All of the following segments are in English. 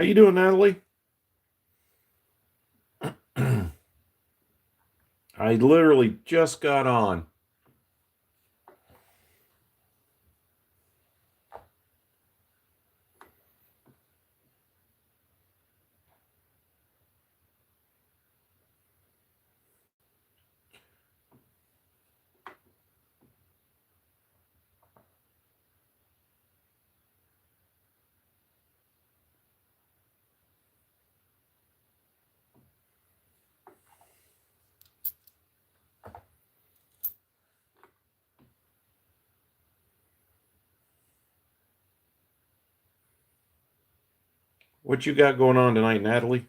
How you doing, Natalie? I literally just got on. What you got going on tonight, Natalie?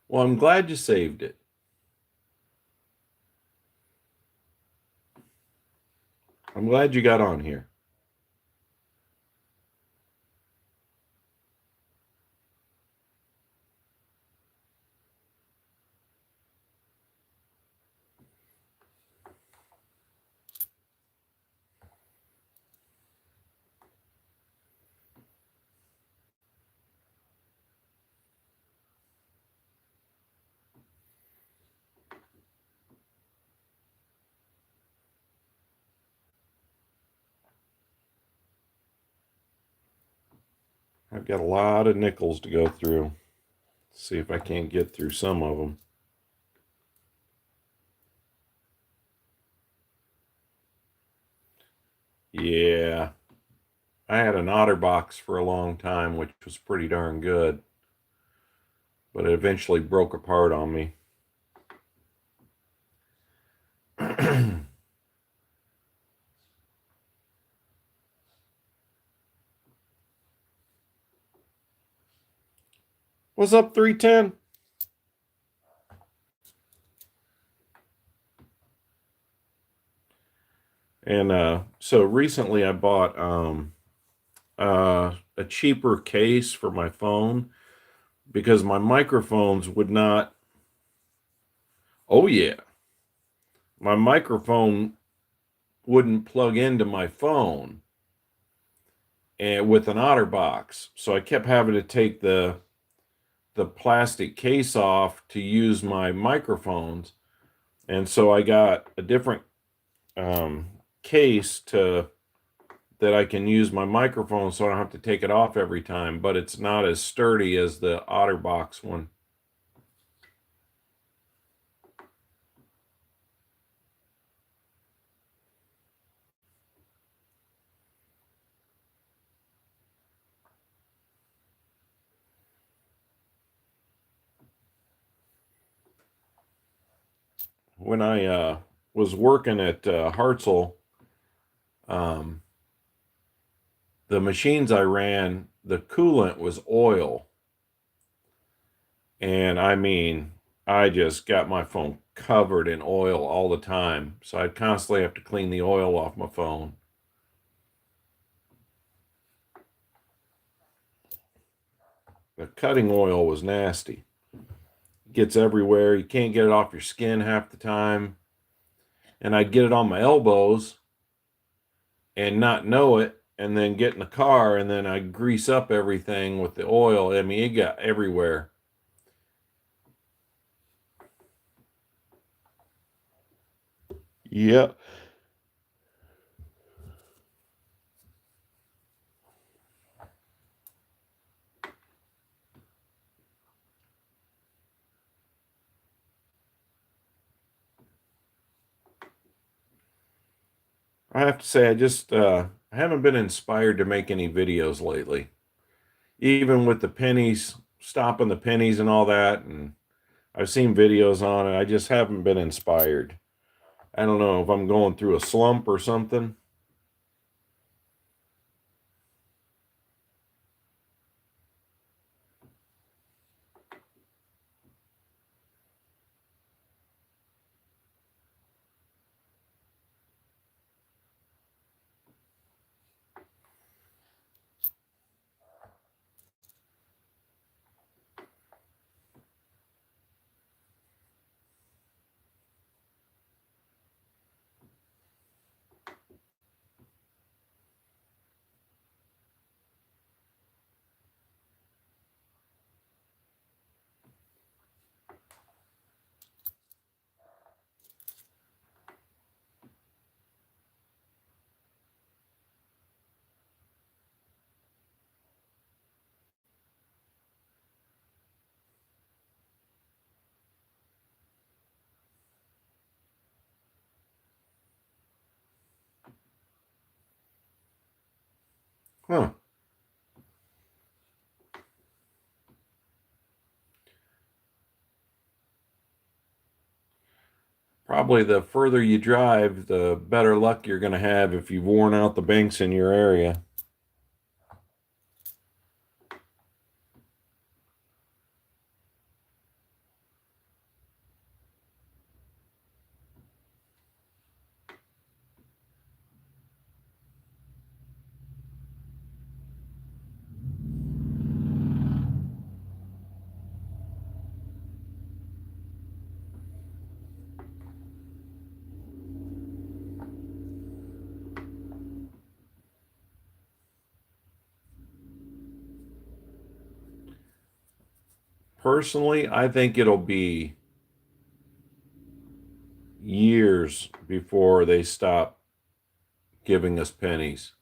Well, I'm glad you saved it. I'm glad you got on here. I've got a lot of nickels to go through. See if I can't get through some of them. Yeah, I had an OtterBox for a long time, which was pretty darn good, but it eventually broke apart on me. What's up, 310? And so recently I bought a cheaper case for my phone because my microphones would not. Oh, yeah. My microphone wouldn't plug into my phone and with an OtterBox. So I kept having to take the plastic case off to use my microphones. And so I got a different um, case to that I can use my microphone so I don't have to take it off every time, but it's not as sturdy as the OtterBox one. When I was working at Hartzell, um, the machines I ran, the coolant was oil. And I mean, I just got my phone covered in oil all the time. So I'd constantly have to clean the oil off my phone. The cutting oil was nasty. It gets everywhere. You can't get it off your skin half the time. And I'd get it on my elbows and not know it, and then get in the car, and then I'd grease up everything with the oil. I mean, it got everywhere. Yep. I have to say, I haven't been inspired to make any videos lately. even with the pennies, stopping the pennies and all that, and I've seen videos on it. I just haven't been inspired. I don't know if I'm going through a slump or something. Huh. Probably the further you drive, the better luck you're going to have if you've worn out the banks in your area. Personally, I think it'll be years before they stop giving us pennies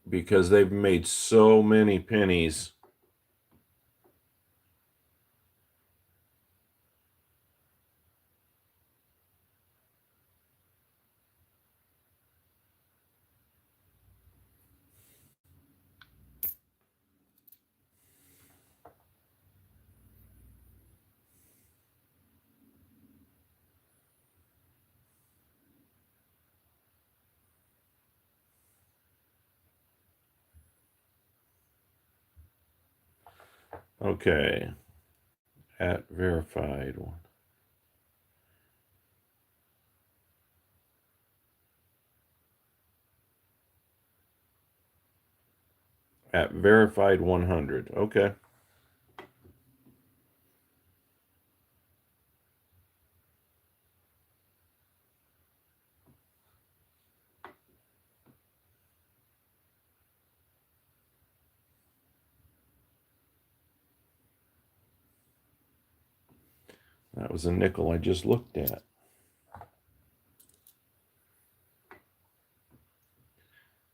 because they've made so many pennies. Okay, at verified one. At verified 100. Okay. That was a nickel I just looked at.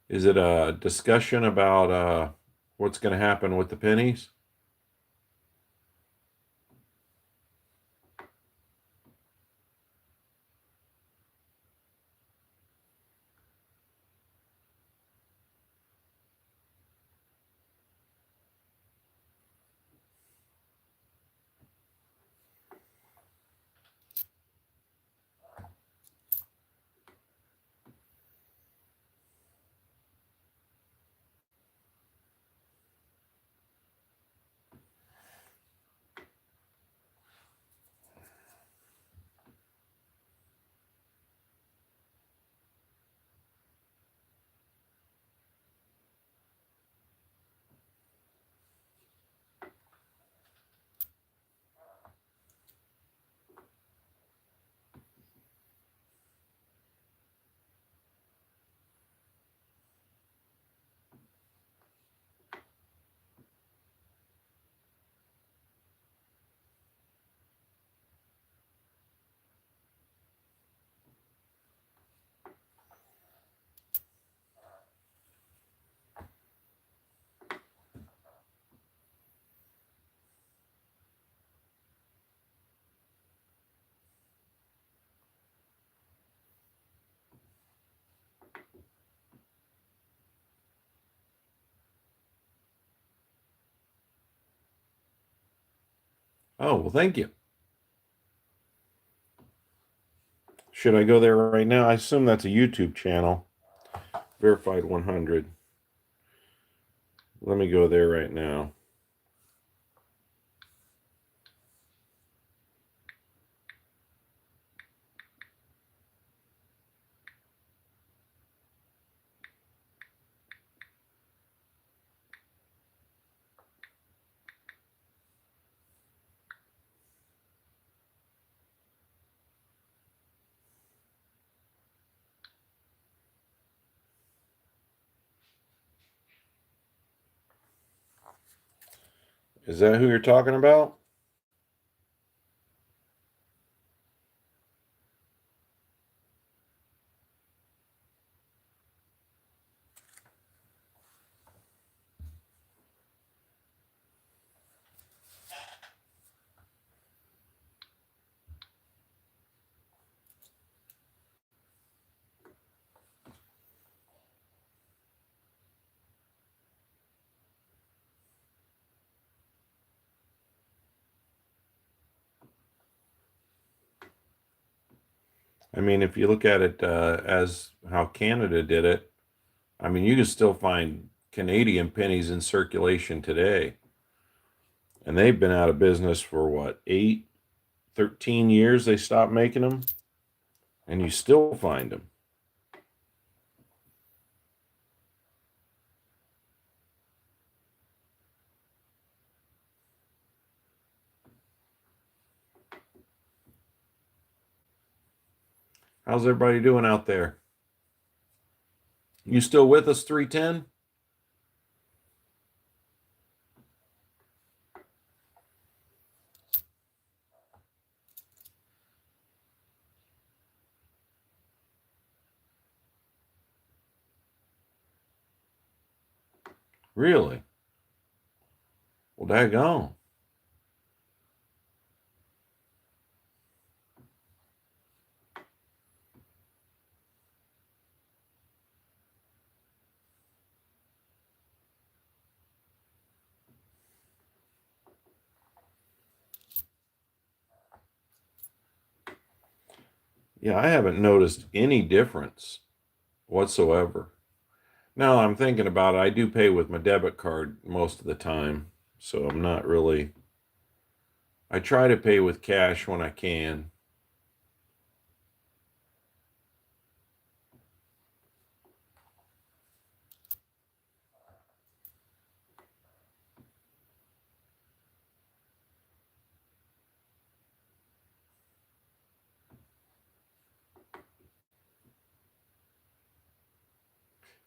Is it a discussion about what's going to happen with the pennies? Oh, well, thank you. Should I go there right now? I assume that's a YouTube channel. Verified 100. Let me go there right now. Is that who you're talking about? I mean, if you look at it as how Canada did it, I mean, you can still find Canadian pennies in circulation today. And they've been out of business for what, 13 years they stopped making them? And you still find them. How's everybody doing out there? You still with us, 310? Really? Well, daggone. Yeah, I haven't noticed any difference whatsoever. Now I'm thinking about it. I do pay with my debit card most of the time, so I'm not really. I try to pay with cash when I can.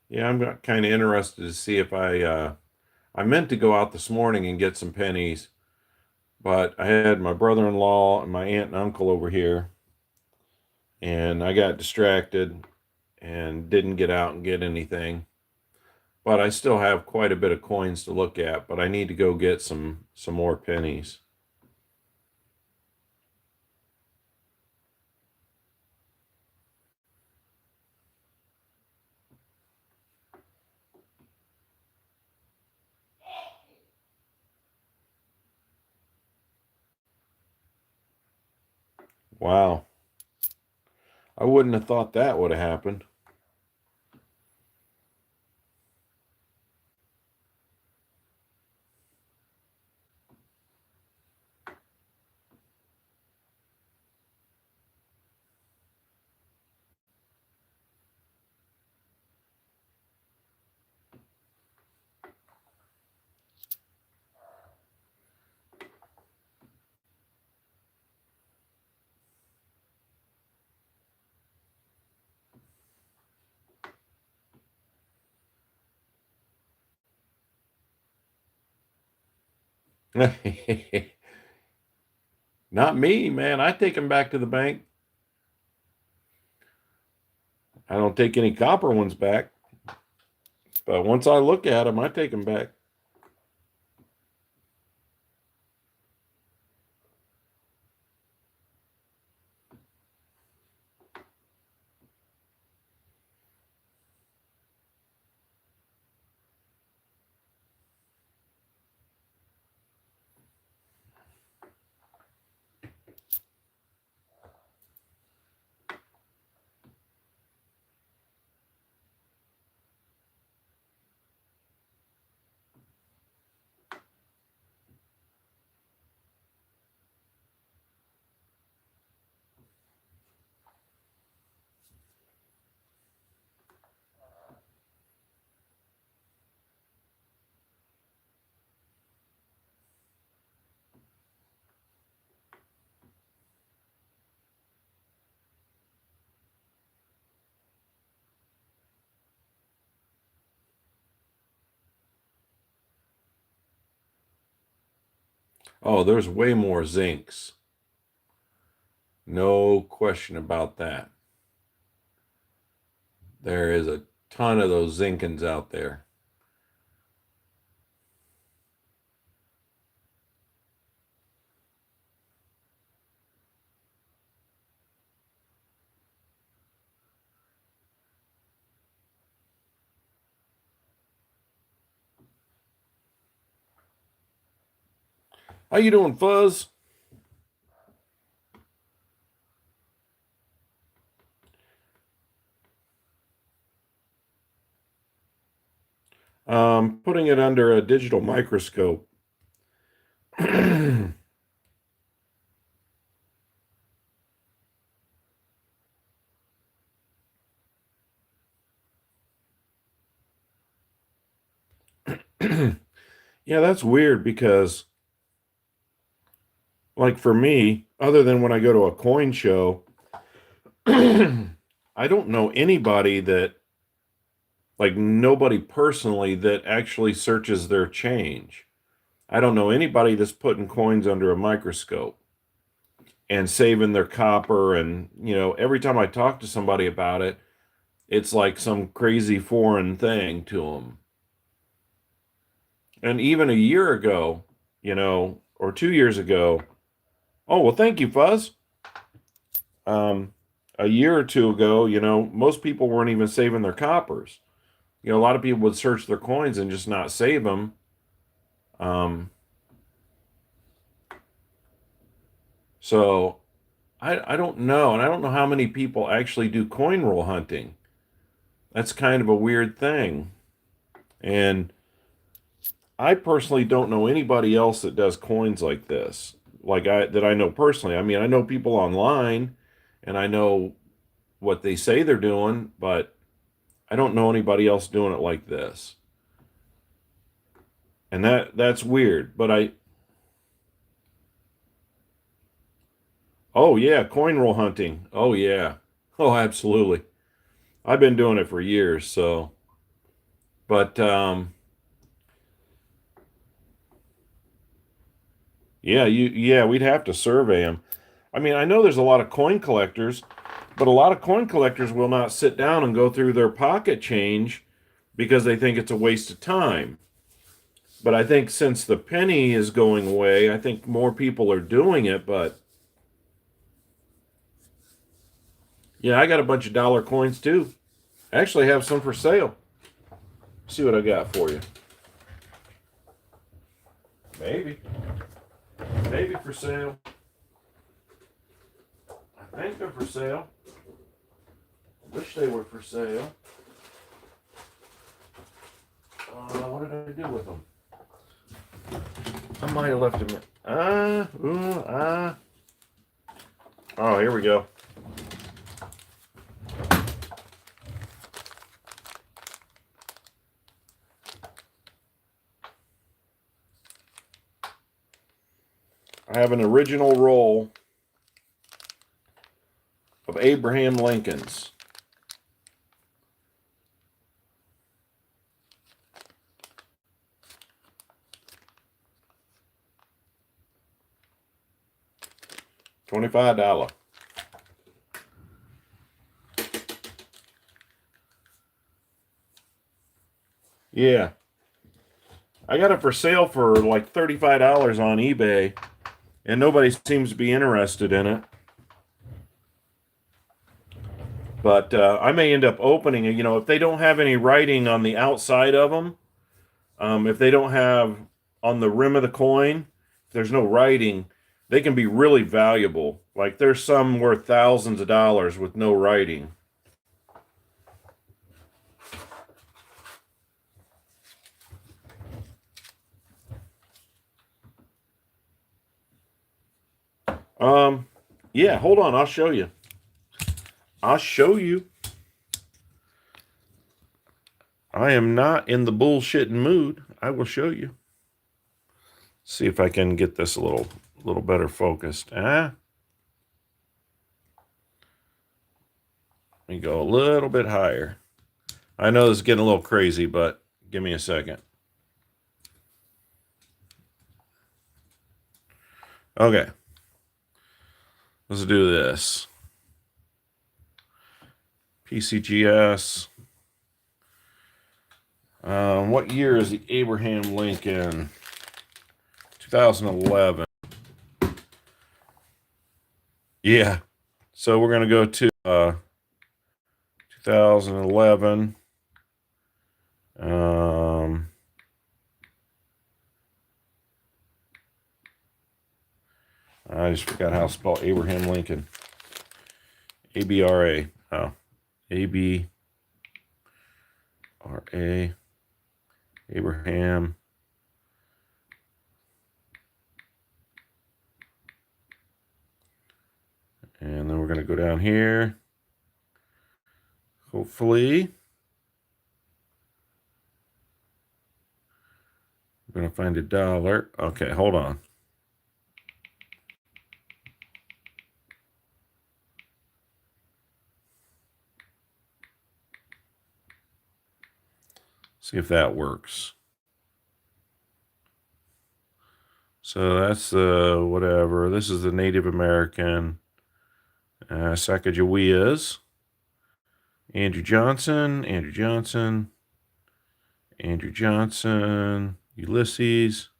Yeah, I'm kind of interested to see if I meant to go out this morning and get some pennies, but I had my brother-in-law and my aunt and uncle over here, and I got distracted and didn't get out and get anything. But I still have quite a bit of coins to look at, but I need to go get some more pennies. Wow. I wouldn't have thought that would have happened. Not me, man. I take them back to the bank. I don't take any copper ones back, but once I look at them, I take them back. Oh, there's way more zincs. No question about that. There is a ton of those zinkins out there. How you doing, Fuzz? Putting it under a digital microscope. Yeah, that's weird because, like, for me, other than when I go to a coin show, I don't know anybody that, like, nobody personally that actually searches their change. I don't know anybody that's putting coins under a microscope and saving their copper. And, every time I talk to somebody about it, it's like some crazy foreign thing to them. And even a year ago, or 2 years ago, oh, well, thank you, Fuzz. A year or two ago, most people weren't even saving their coppers. A lot of people would search their coins and just not save them. So I don't know. And I don't know how many people actually do coin roll hunting. That's kind of a weird thing. And I personally don't know anybody else that does coins like this, that I know personally. I mean, I know people online and I know what they say they're doing, but I don't know anybody else doing it like this. And that's weird. Oh yeah, coin roll hunting. Oh yeah. Oh, absolutely. I've been doing it for years, so but yeah, we'd have to survey them. I mean, I know there's a lot of coin collectors, but a lot of coin collectors will not sit down and go through their pocket change because they think it's a waste of time. But I think since the penny is going away, I think more people are doing it. But yeah, I got a bunch of dollar coins too. I actually have some for sale. See what I got for you. Maybe. Maybe for sale. I think they're for sale. Wish they were for sale. What did I do with them? I might have left them. Oh, here we go. I have an original roll of Abraham Lincoln's. $25. Yeah. I got it for sale for like $35 on eBay, and nobody seems to be interested in it. But I may end up opening it. If they don't have any writing on the outside of them, if they don't have on the rim of the coin, if there's no writing, they can be really valuable. Like there's some worth thousands of dollars with no writing. Yeah, hold on, I'll show you. I'll show you. I am not in the bullshitting mood. I will show you. See if I can get this a little better focused. Let me go a little bit higher. I know this is getting a little crazy, but give me a second. Okay. Let's do this. PCGS. What year is the Abraham Lincoln? 2011. Yeah. So we're going to go to 2011. I just forgot how to spell Abraham Lincoln. ABRA. Oh, ABRA. Abraham. And then we're going to go down here. Hopefully. I'm going to find $1. Okay, hold on. See if that works. So that's the whatever. This is the Native American. Sacagaweas. Andrew Johnson. Ulysses.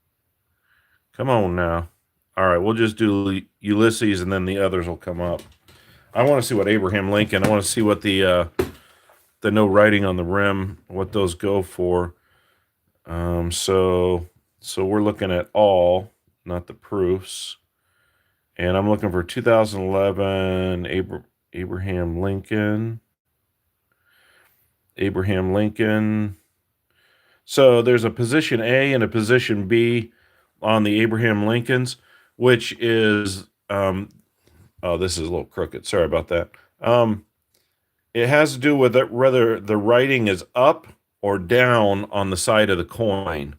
Come on now. All right, we'll just do Ulysses and then the others will come up. I want to see what Abraham Lincoln, I want to see what the no writing on the rim, what those go for. So we're looking at all, not the proofs. And I'm looking for 2011 Abraham Lincoln. So there's a position A and a position B on the Abraham Lincolns, which is oh, this is a little crooked. Sorry about that. It has to do with whether the writing is up or down on the side of the coin.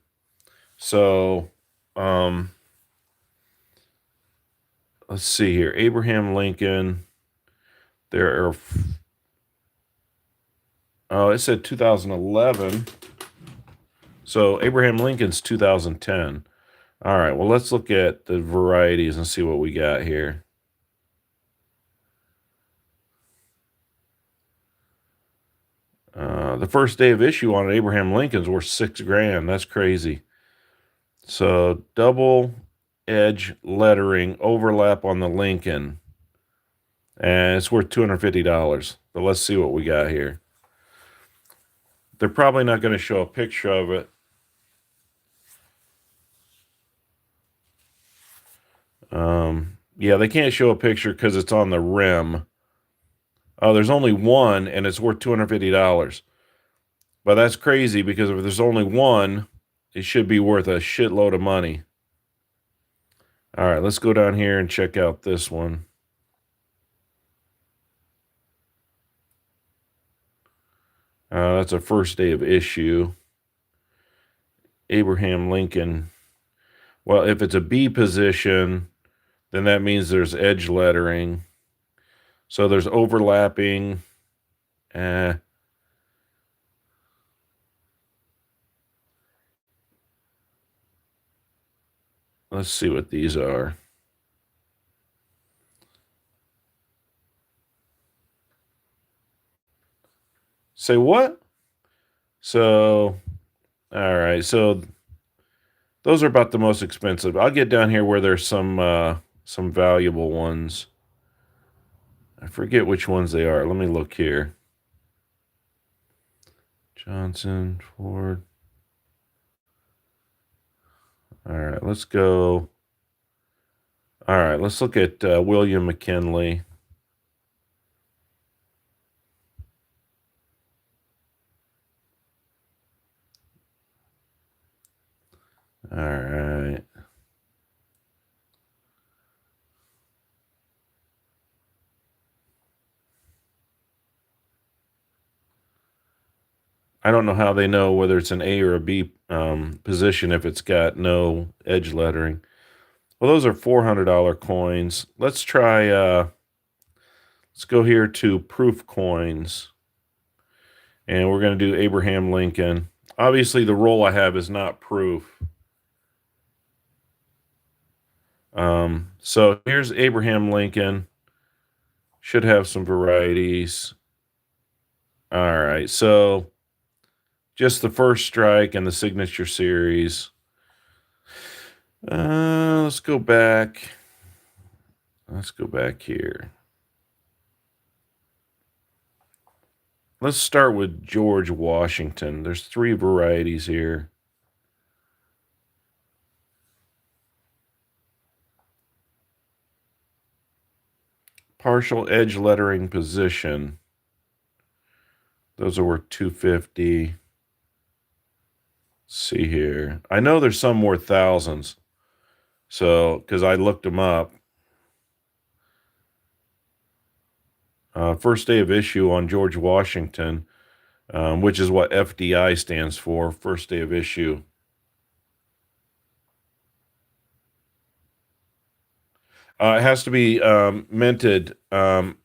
So let's see here. Abraham Lincoln. There are. Oh, it said 2011. So Abraham Lincoln's 2010. All right. Well, let's look at the varieties and see what we got here. The first day of issue on Abraham Lincoln's worth $6,000. That's crazy. So double edge lettering overlap on the Lincoln, and it's worth $250. But let's see what we got here. They're probably not going to show a picture of it. Yeah, they can't show a picture because it's on the rim. Oh, there's only one, and it's worth $250. But that's crazy because if there's only one, it should be worth a shitload of money. All right, let's go down here and check out this one. That's a first day of issue. Abraham Lincoln. Well, if it's a B position, then that means there's edge lettering. So there's overlapping. Let's see what these are. Say what? So, all right. So those are about the most expensive. I'll get down here where there's some valuable ones. I forget which ones they are. Let me look here. Johnson, Ford. All right, let's go. All right, let's look at William McKinley. All right. I don't know how they know whether it's an A or a B position if it's got no edge lettering. Well, those are $400 coins. Let's try, let's go here to proof coins. And we're going to do Abraham Lincoln. Obviously, the roll I have is not proof. So here's Abraham Lincoln. Should have some varieties. All right, so just the first strike and the signature series. Let's go back. Let's go back here. Let's start with George Washington. There's 3 varieties here. Partial edge lettering position. Those are worth $250. See here. I know there's some worth thousands. So, because I looked them up. First day of issue on George Washington, which is what FDI stands for, first day of issue. It has to be minted. It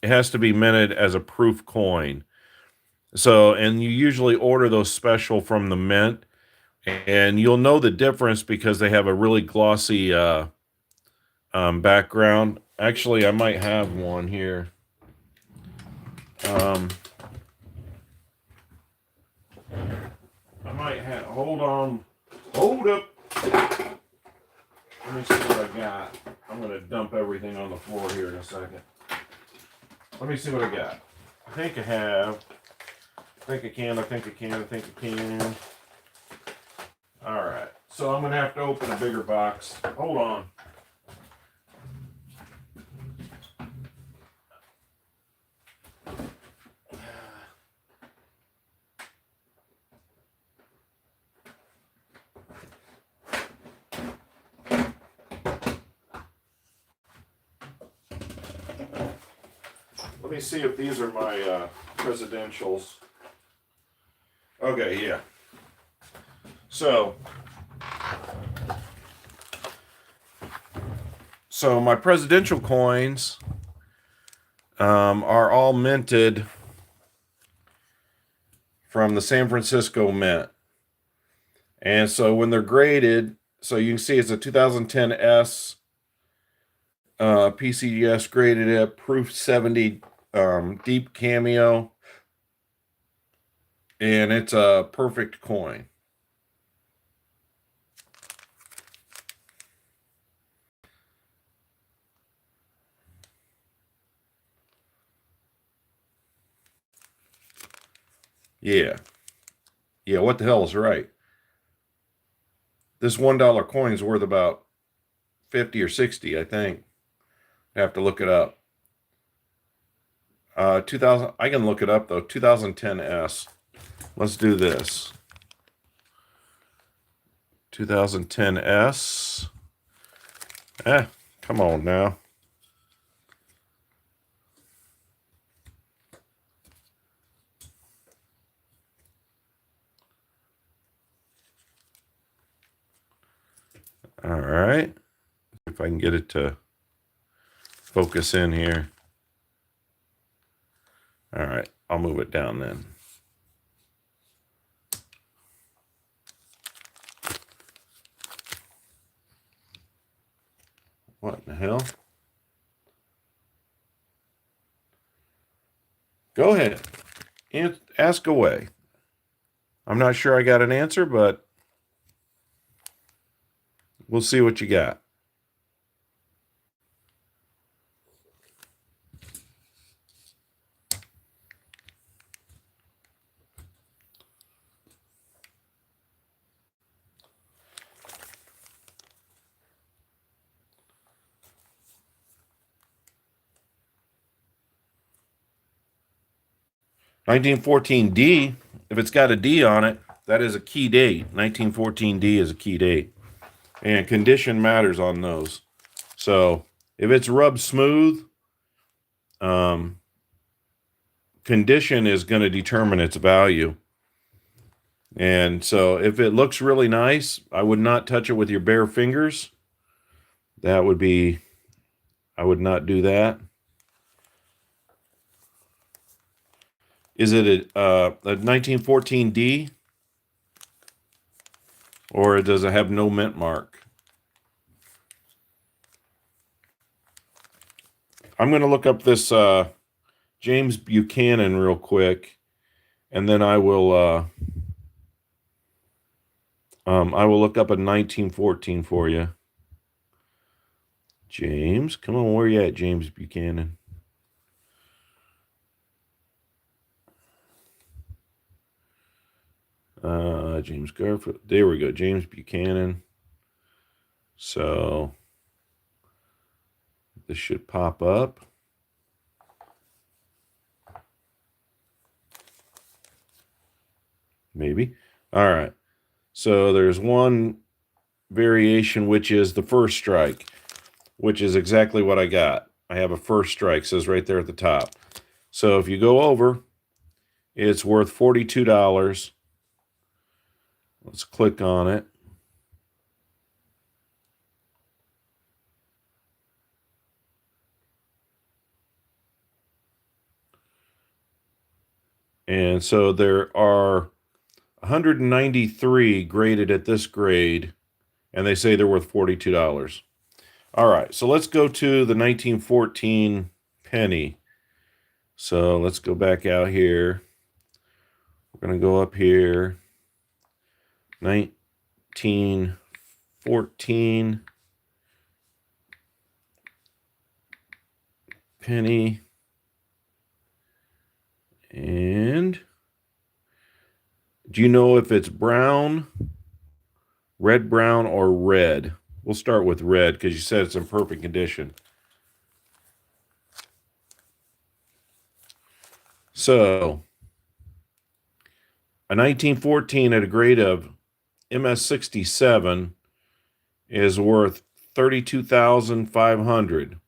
has to be minted as a proof coin. So, and you usually order those special from the mint, and you'll know the difference because they have a really glossy background. Actually, I might have one here. I might have. Hold on. Hold up. Let me see what I got. I'm going to dump everything on the floor here in a second. Let me see what I got. I think I have. I think I can. All right. So I'm going to have to open a bigger box. Hold on. Let me see if these are my presidentials. Okay, yeah. So my presidential coins are all minted from the San Francisco Mint. And so when they're graded, so you can see it's a 2010 S PCS graded at proof 70 deep cameo, and it's a perfect coin. Yeah, what the hell is right? This $1 coin is worth about 50 or 60, I think. I have to look it up. 2000. I can look it up though. 2010 S. Let's do this. 2010 S. Come on now. All right. If I can get it to focus in here. All right. I'll move it down then. What in the hell? Go ahead. Ask away. I'm not sure I got an answer, but we'll see what you got. $1914D, if it's got a D on it, that is a key date. $1914D is a key date. And condition matters on those. So if it's rubbed smooth, condition is going to determine its value. And so if it looks really nice, I would not touch it with your bare fingers. That would be, I would not do that. Is it a 1914D? Or does it have no mint mark? I'm going to look up this James Buchanan real quick, and then I will look up a 1914 for you. James, come on, where you at, James Buchanan? James Garfield. There we go, James Buchanan. So this should pop up. Maybe. All right. So there's one variation, which is the first strike, which is exactly what I got. I have a first strike, says right there at the top. So if you go over, it's worth $42. Let's click on it. And so there are 193 graded at this grade, and they say they're worth $42. All right, so let's go to the 1914 penny. So let's go back out here. We're going to go up here. 1914 penny. And do you know if it's brown, red, brown, or red? We'll start with red because you said it's in perfect condition. So, a 1914 at a grade of MS67 is worth $32,500.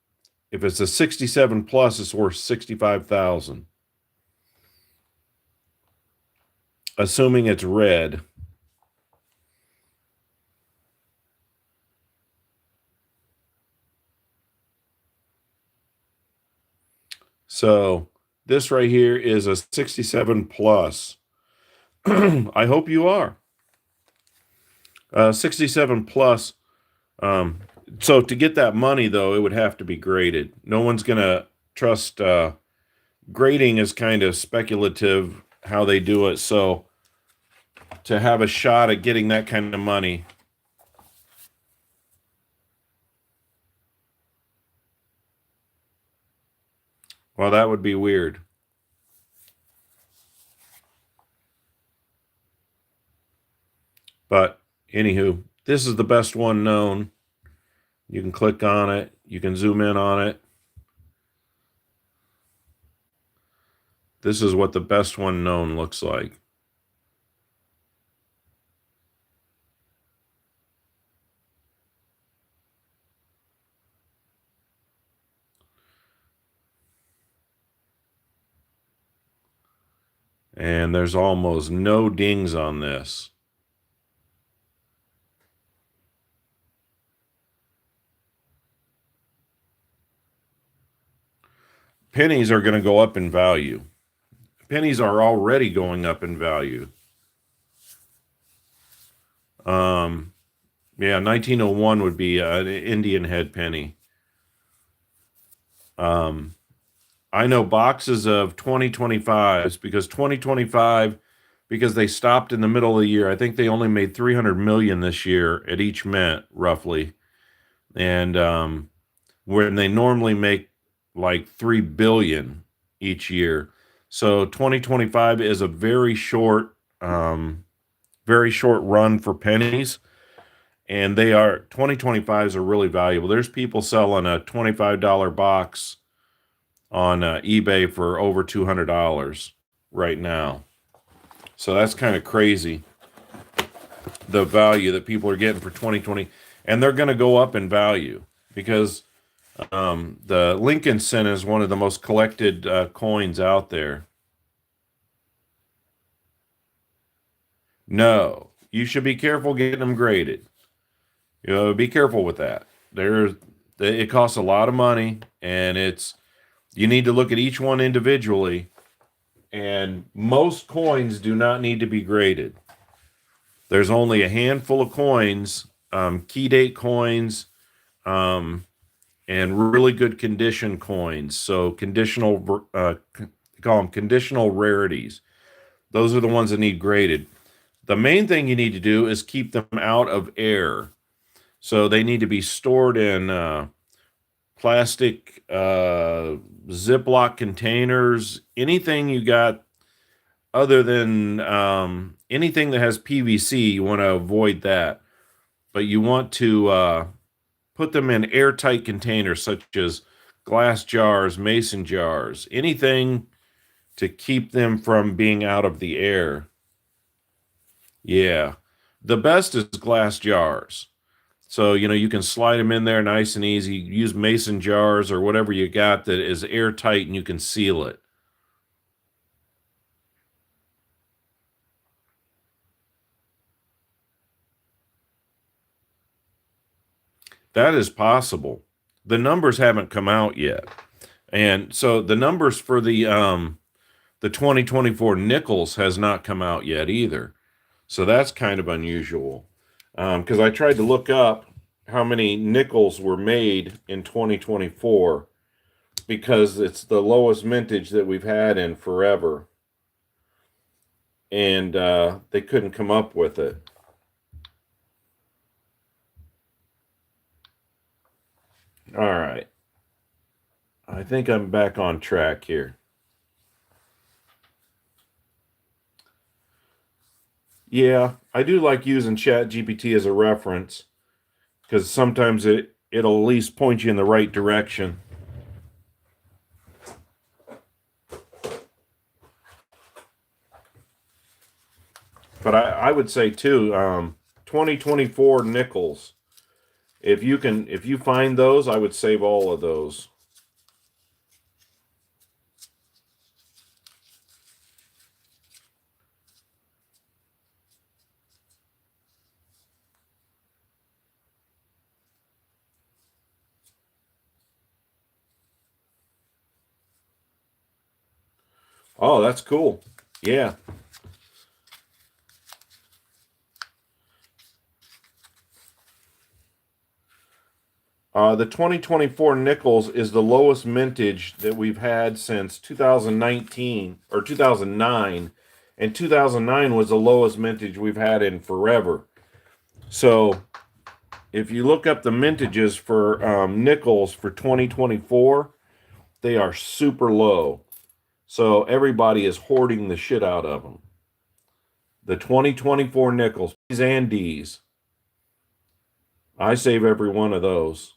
If it's a 67 plus, it's worth $65,000. Assuming it's red. So this right here is a 67 plus. I hope you are. 67 plus. So to get that money, though, it would have to be graded. No one's going to trust. Grading is kind of speculative how they do it. So to have a shot at getting that kind of money, well, that would be weird. But anywho, this is the best one known. You can click on it. You can zoom in on it. This is what the best one known looks like. And there's almost no dings on this. Pennies are going to go up in value. Pennies are already going up in value. Yeah, 1901 would be an Indian head penny. I know boxes of 2025s because 2025, because they stopped in the middle of the year. I think they only made 300 million this year at each mint, roughly. And when they normally make like 3 billion each year. So 2025 is a very short run for pennies. And 2025s are really valuable. There's people selling a $25 box on eBay for over $200 right now. So that's kind of crazy, the value that people are getting for 2020. And they're going to go up in value because the Lincoln Cent is one of the most collected coins out there. No, you should be careful getting them graded. Be careful with that. It costs a lot of money, and you need to look at each one individually. And most coins do not need to be graded. There's only a handful of coins, key date coins, and really good condition coins. So conditional, call them conditional rarities. Those are the ones that need graded. The main thing you need to do is keep them out of air. So they need to be stored in plastic Ziploc containers. Anything you got other than anything that has PVC, you want to avoid that. But you want to put them in airtight containers such as glass jars, mason jars, anything to keep them from being out of the air. Yeah. The best is glass jars. So, you can slide them in there nice and easy. Use mason jars or whatever you got that is airtight and you can seal it. That is possible. The numbers haven't come out yet. And so the numbers for the 2024 nickels has not come out yet either. So that's kind of unusual. Because I tried to look up how many nickels were made in 2024 because it's the lowest mintage that we've had in forever. And they couldn't come up with it. All right. I think I'm back on track here. Yeah, I do like using ChatGPT as a reference because sometimes it'll at least point you in the right direction. But I would say too, 2024 nickels. If you find those, I would save all of those. Oh, that's cool. Yeah. The 2024 nickels is the lowest mintage that we've had since 2019 or 2009, and 2009 was the lowest mintage we've had in forever. So if you look up the mintages for nickels for 2024, they are super low. So everybody is hoarding the shit out of them. The 2024 nickels, P's and D's. I save every one of those.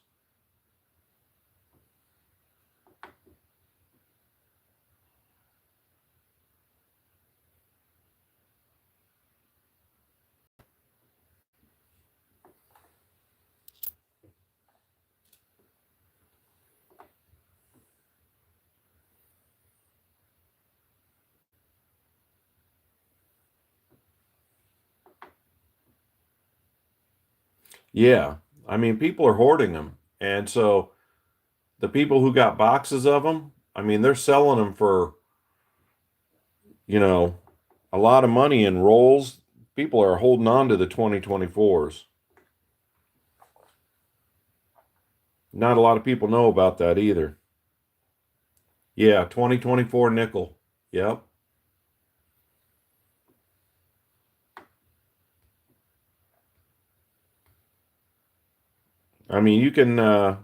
Yeah. I mean, people are hoarding them. And so the people who got boxes of them, I mean, they're selling them for, you know, a lot of money in rolls. People are holding on to the 2024s. Not a lot of people know about that either. Yeah, 2024 nickel. Yep. I mean, you can oh,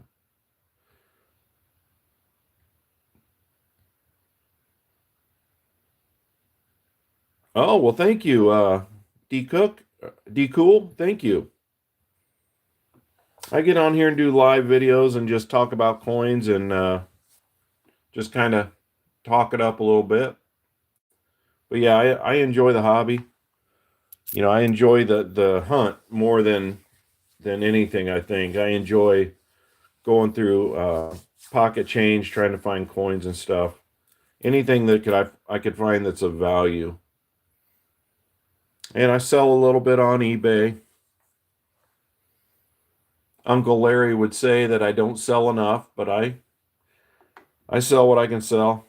well, thank you, D Cook, D Cool. Thank you. I get on here and do live videos and just talk about coins and just kind of talk it up a little bit. But yeah, I enjoy the hobby. I enjoy the hunt more than anything. I think I enjoy going through pocket change, trying to find coins and stuff. Anything that I could find that's of value. And I sell a little bit on eBay. Uncle Larry would say that I don't sell enough, but I sell what I can sell.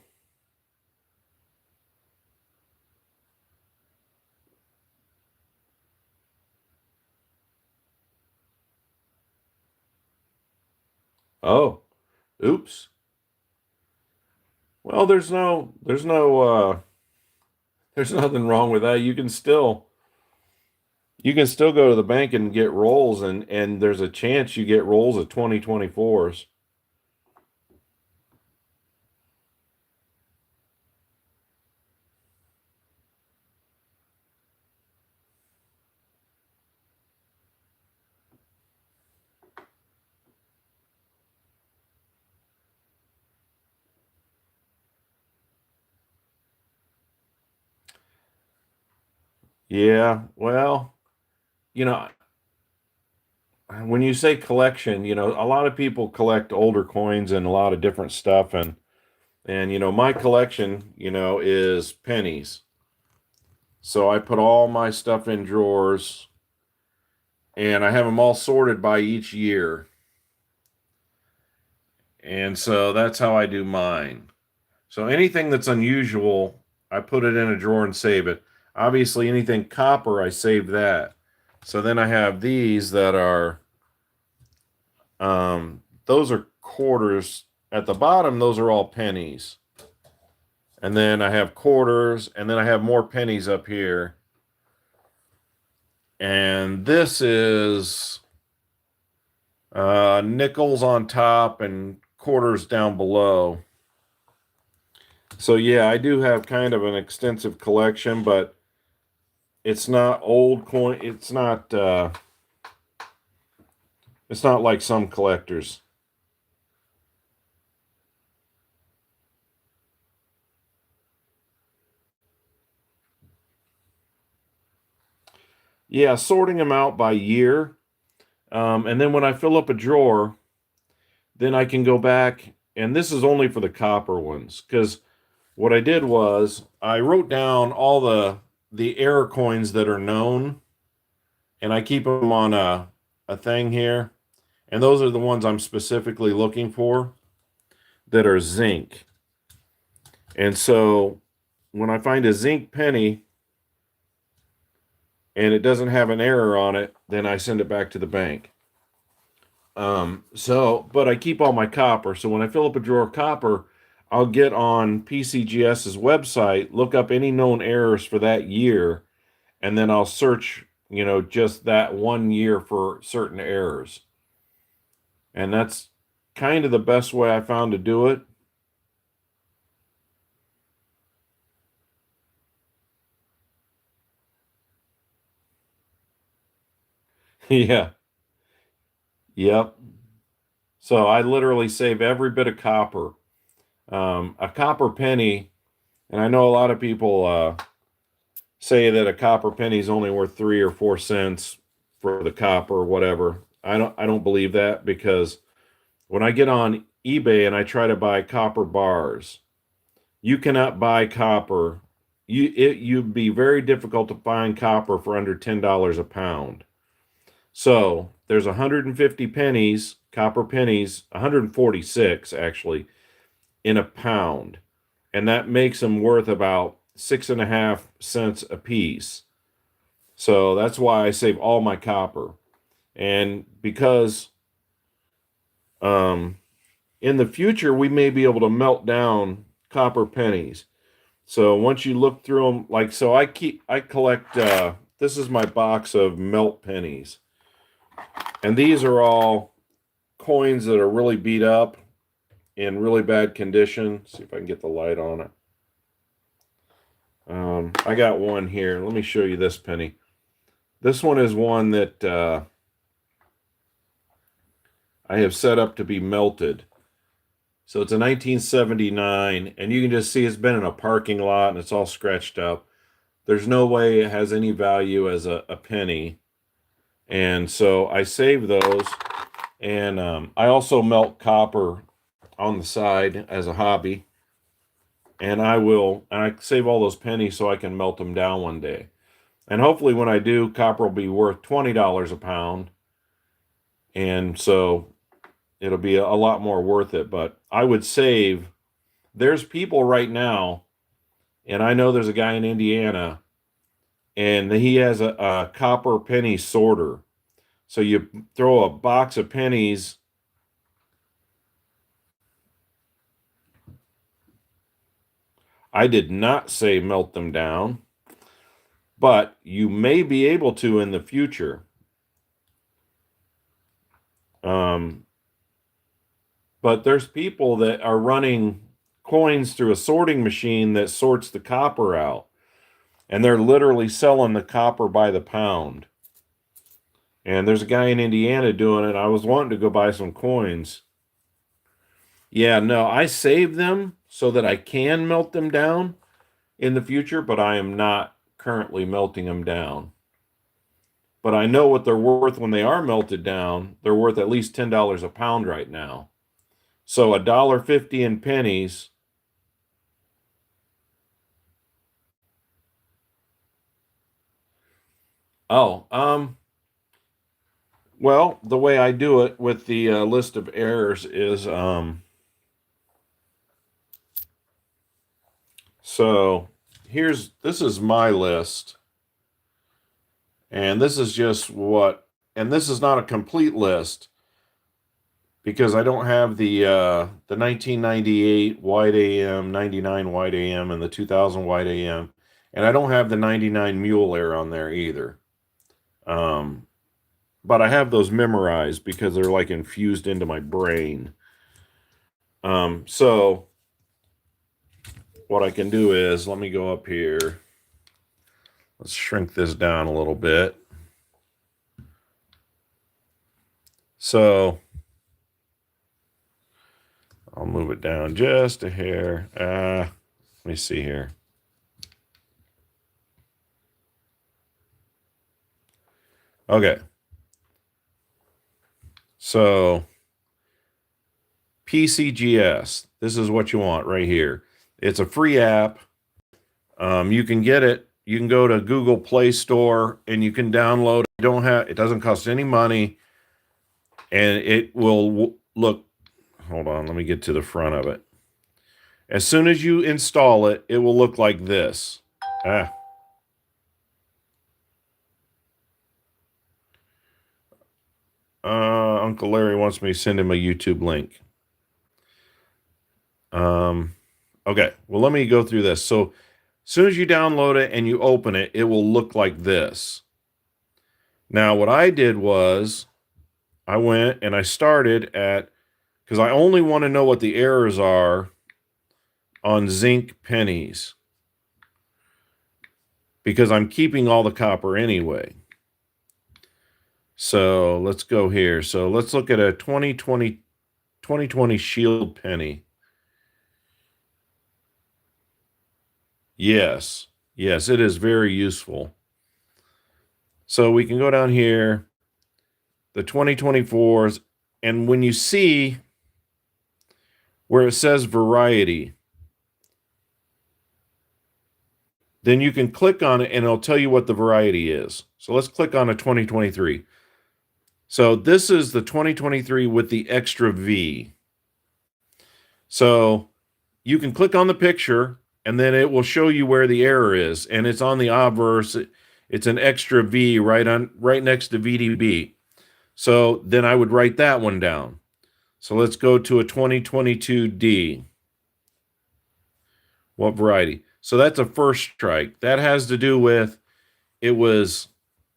Oh, Oops. Well, there's nothing wrong with that. You can still go to the bank and get rolls, and there's a chance you get rolls of 2024s. Yeah, well, you know, when you say collection, a lot of people collect older coins and a lot of different stuff, and my collection, is pennies. So I put all my stuff in drawers, and I have them all sorted by each year. And so that's how I do mine. So anything that's unusual, I put it in a drawer and save it. Obviously, anything copper, I save that. So then I have these that are, those are quarters. At the bottom, those are all pennies. And then I have quarters, and then I have more pennies up here. And this is nickels on top and quarters down below. So yeah, I do have kind of an extensive collection, but it's not old coin. It's not like some collectors. Yeah, sorting them out by year. And then when I fill up a drawer, then I can go back, and this is only for the copper ones, because what I did was I wrote down all the error coins that are known, and I keep them on a thing here, and those are the ones I'm specifically looking for that are zinc. And so when I find a zinc penny and it doesn't have an error on it, then I send it back to the bank. But I keep all my copper. So when I fill up a drawer of copper, I'll get on PCGS's website, look up any known errors for that year, and then I'll search, just that one year for certain errors. And that's kind of the best way I found to do it. Yeah. Yep. So I literally save every bit of copper. A copper penny, and I know a lot of people say that a copper penny is only worth 3 or 4 cents for the copper or whatever. I don't believe that, because when I get on eBay and I try to buy copper bars, you cannot buy copper. You'd be very difficult to find copper for under $10 a pound. So there's 150 pennies, copper pennies, 146 actually, in a pound. And that makes them worth about 6.5 cents a piece. So that's why I save all my copper. And because um, in the future, we may be able to melt down copper pennies. So once you look through them, so I collect, this is my box of melt pennies. And these are all coins that are really beat up, in really bad condition. See if I can get the light on it. I got one here. Let me show you this penny. This one is one that I have set up to be melted. So it's a 1979, and you can just see it's been in a parking lot and it's all scratched up. There's no way it has any value as a penny. And so I save those, and I also melt copper on the side as a hobby. And I save all those pennies so I can melt them down one day. And hopefully when I do, copper will be worth $20 a pound. And so it'll be a lot more worth it. But I would save, there's people right now, and I know there's a guy in Indiana, and he has a copper penny sorter. So you throw a box of pennies I did not say melt them down, but you may be able to in the future. But there's people that are running coins through a sorting machine that sorts the copper out, and they're literally selling the copper by the pound. And there's a guy in Indiana doing it. I was wanting to go buy some coins. Yeah, no, I save them so that I can melt them down in the future, but I am not currently melting them down. But I know what they're worth when they are melted down. They're worth at least $10 a pound right now. So $1.50 in pennies. Oh, well, the way I do it with the list of errors is, so this is my list, and this is just and this is not a complete list because I don't have the 1998 wide AM, 99 wide AM, and the 2000 wide AM, and I don't have the 99 mule air on there either. But I have those memorized because they're like infused into my brain. So what I can do is, let me go up here. Let's shrink this down a little bit. So I'll move it down just a hair. Let me see here. Okay. So PCGS, this is what you want right here. It's a free app. You can get it. You can go to Google Play Store and you can download it. It doesn't cost any money, and it will look. Hold on, let me get to the front of it. As soon as you install it, it will look like this. Uncle Larry wants me to send him a YouTube link. Okay, well, let me go through this. So as soon as you download it and you open it, it will look like this. Now, what I did was I went and I started because I only want to know what the errors are on zinc pennies because I'm keeping all the copper anyway. So let's go here. So let's look at a 2020 Shield penny. Yes, it is very useful. So we can go down here, the 2024s, and when you see where it says variety, then you can click on it and it'll tell you what the variety is. So let's click on a 2023. So this is the 2023 with the extra V. So you can click on the picture and then it will show you where the error is, and it's on the obverse. It's an extra V right next to VDB. So then I would write that one down. So let's go to a 2022D. What variety? So that's a first strike. That has to do with it was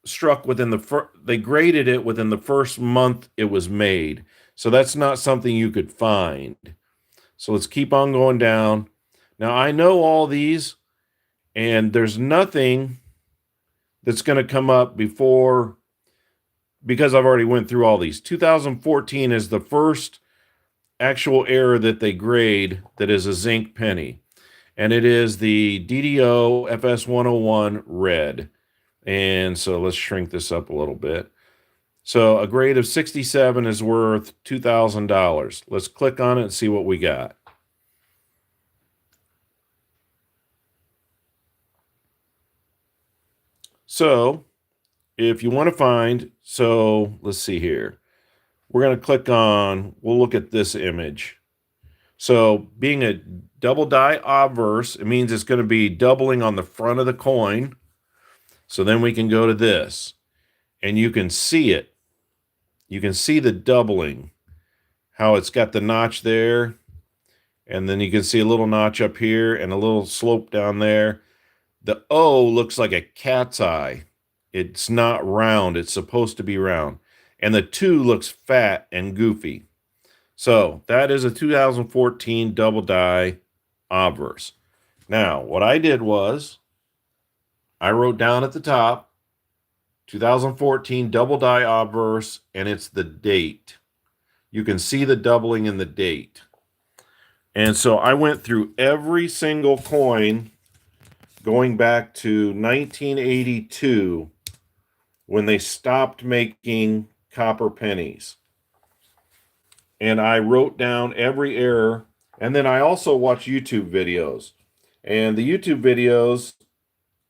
struck within they graded it within the first month it was made. So that's not something you could find. So let's keep on going down. Now I know all these, and there's nothing that's going to come up before, because I've already went through all these. 2014 is the first actual error that they grade that is a zinc penny, and it is the DDO FS101 red. And so let's shrink this up a little bit. So a grade of 67 is worth $2,000. Let's click on it and see what we got. So if you want to find, so let's see here. We're going to click on, we'll look at this image. So being a double die obverse, it means it's going to be doubling on the front of the coin. So then we can go to this, and you can see it. You can see the doubling, how it's got the notch there, And then you can see a little notch up here and a little slope down there. The O looks like a cat's eye. It's not round. It's supposed to be round. And the 2 looks fat and goofy. So that is a 2014 double die obverse. Now, what I did was I wrote down at the top 2014 double die obverse, and it's the date. You can see the doubling in the date. And so I went through every single coin going back to 1982 when they stopped making copper pennies. And I wrote down every error. And then I also watch YouTube videos. And the YouTube videos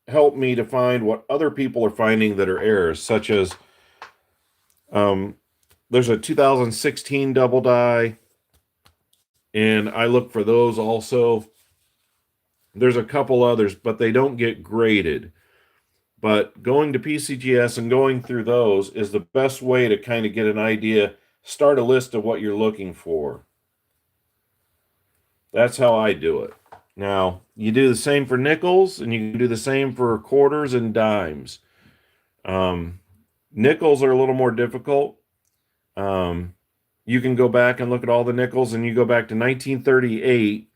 help me to find what other people are finding that are errors, such as there's a 2016 double die, and I look for those also. There's a couple others, but they don't get graded. But going to PCGS and going through those is the best way to kind of get an idea, start a list of what you're looking for. That's how I do it. Now, you do the same for nickels, and you can do the same for quarters and dimes. Nickels are a little more difficult. You can go back and look at all the nickels, and you go back to 1938,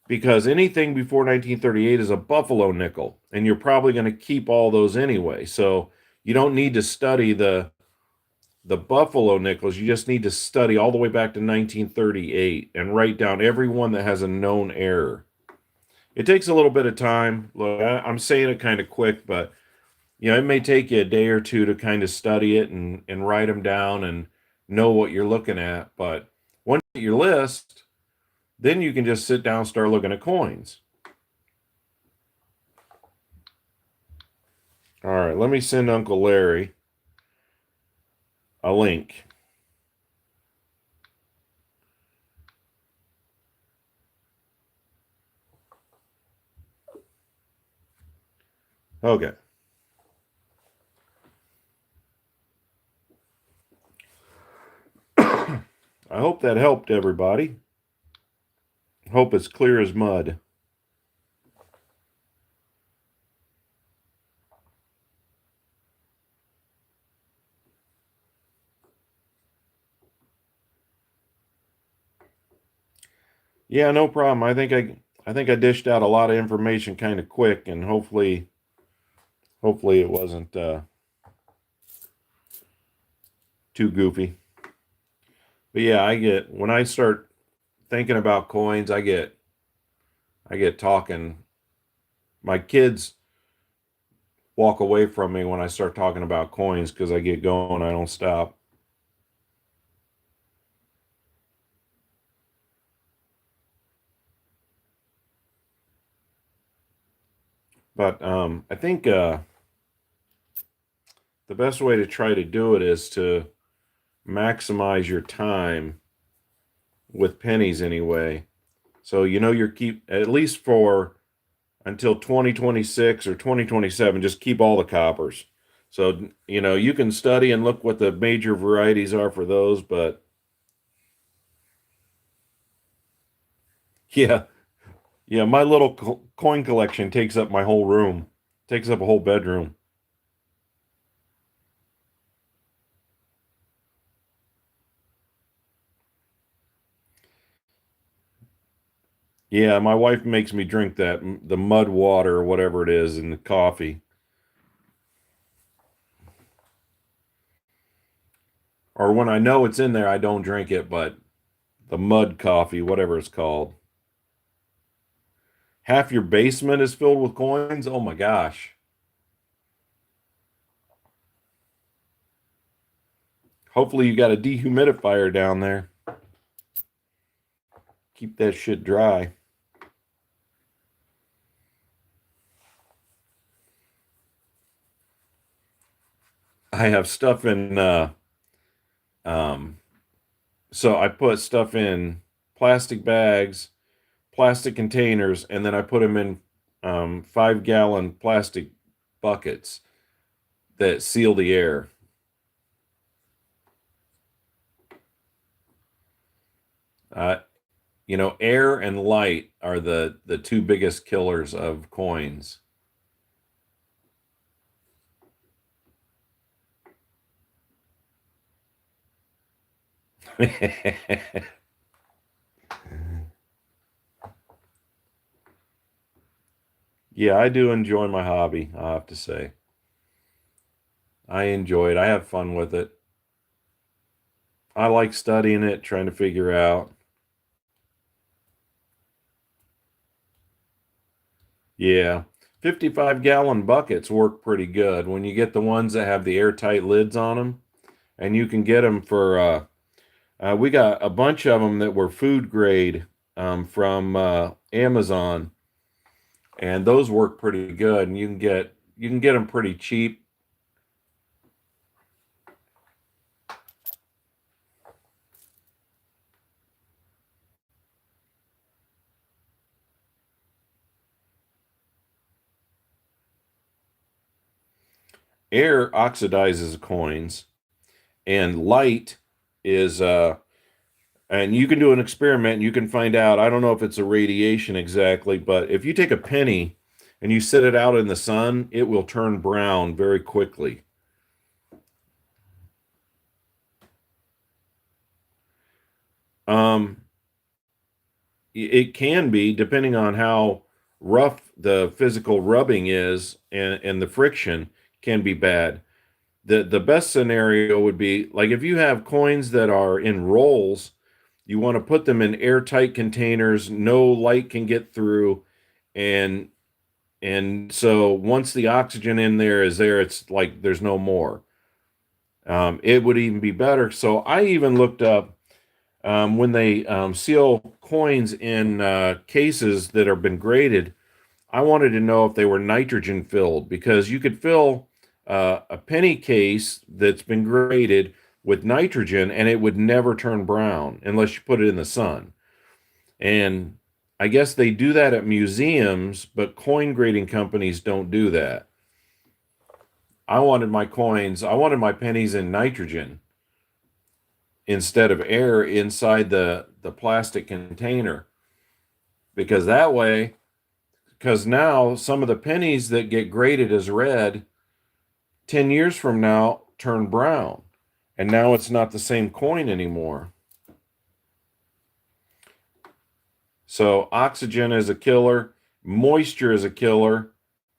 because anything before 1938 is a buffalo nickel, and you're probably going to keep all those anyway. So you don't need to study the buffalo nickels. You just need to study all the way back to 1938 and write down every one that has a known error. It takes a little bit of time. Look, I'm saying it kind of quick, but it may take you a day or two to kind of study it and write them down and know what you're looking at. But once you get your list, then you can just sit down and start looking at coins. All right, let me send Uncle Larry a link. Okay. I hope that helped everybody. Hope it's clear as mud. Yeah, no problem. I think I dished out a lot of information kind of quick, and hopefully it wasn't too goofy. But yeah, when I start thinking about coins, I get talking. My kids walk away from me when I start talking about coins because I get going. I don't stop. But I think the best way to try to do it is to maximize your time with pennies anyway. So you're keep at least for until 2026 or 2027, just keep all the coppers. So you can study and look what the major varieties are for those, but yeah, my little coin collection takes up my whole room, takes up a whole bedroom. Yeah, my wife makes me drink the mud water or whatever it is in the coffee. Or when I know it's in there, I don't drink it, but the mud coffee, whatever it's called. Half your basement is filled with coins? Oh my gosh. Hopefully you got a dehumidifier down there. Keep that shit dry. I have stuff in so I put stuff in plastic bags, plastic containers, and then I put them in 5-gallon plastic buckets that seal the air. Uh, You know, air and light are the two biggest killers of coins. Yeah, I do enjoy my hobby, I have to say. I enjoy it. I have fun with it. I like studying it, trying to figure out. Yeah. 55-gallon buckets work pretty good when you get the ones that have the airtight lids on them, and you can get them for we got a bunch of them that were food grade from Amazon, and those work pretty good, and you can get them pretty cheap. Air oxidizes coins, and light is and you can do an experiment and you can find out. I don't know if it's a radiation exactly, but if you take a penny and you sit it out in the sun, it will turn brown very quickly. Um, it can be, depending on how rough the physical rubbing is, and the friction can be bad. The best scenario would be like if you have coins that are in rolls, you want to put them in airtight containers, no light can get through, and so once the oxygen in there is there, it's like there's no more. It would even be better. So I even looked up when they seal coins in cases that have been graded. I wanted to know if they were nitrogen filled, because you could fill a penny case that's been graded with nitrogen and it would never turn brown unless you put it in the sun. And I guess they do that at museums, but coin grading companies don't do that. I wanted my pennies in nitrogen instead of air inside the plastic container, because that way, because now some of the pennies that get graded as red 10 years from now turn brown, and now it's not the same coin anymore. So oxygen is a killer, moisture is a killer,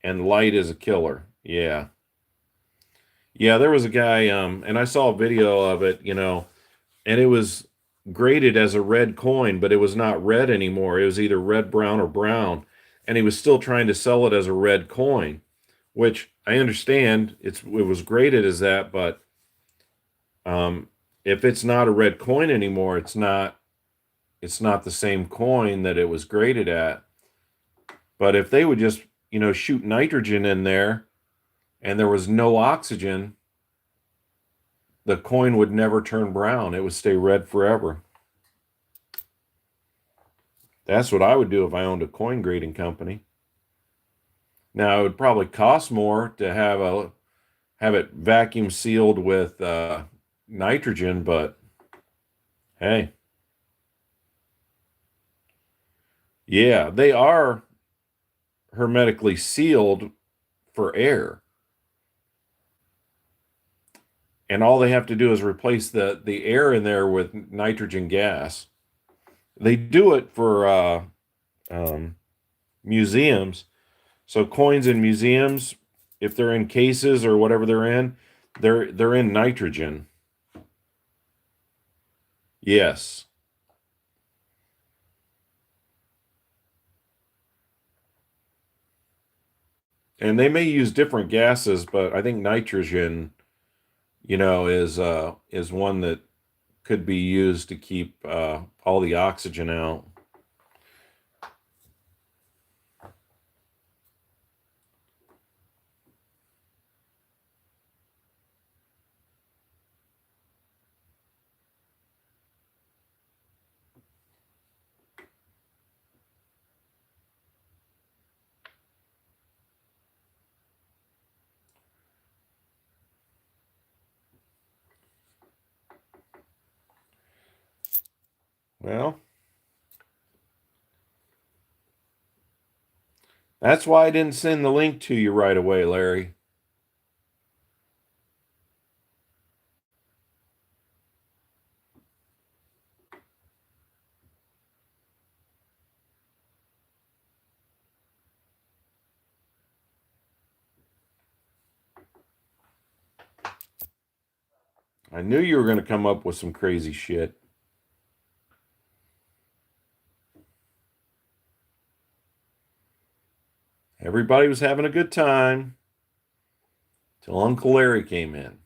and light is a killer. Yeah. Yeah, there was a guy, and I saw a video of it, and it was graded as a red coin, but it was not red anymore. It was either red, brown, or brown. And he was still trying to sell it as a red coin, which I understand it was graded as that, but um, if it's not a red coin anymore, it's not the same coin that it was graded at. But if they would just, shoot nitrogen in there and there was no oxygen, the coin would never turn brown. It would stay red forever. That's what I would do if I owned a coin grading company. Now it would probably cost more to have it vacuum sealed with nitrogen, but hey, yeah, they are hermetically sealed for air, and all they have to do is replace the air in there with nitrogen gas. They do it for um, museums. So coins in museums, if they're in cases or whatever they're in, they're in nitrogen. Yes. And they may use different gases, but I think nitrogen, is one that could be used to keep all the oxygen out. Well, That's why I didn't send the link to you right away, Larry. I knew you were going to come up with some crazy shit. Everybody was having a good time till Uncle Larry came in.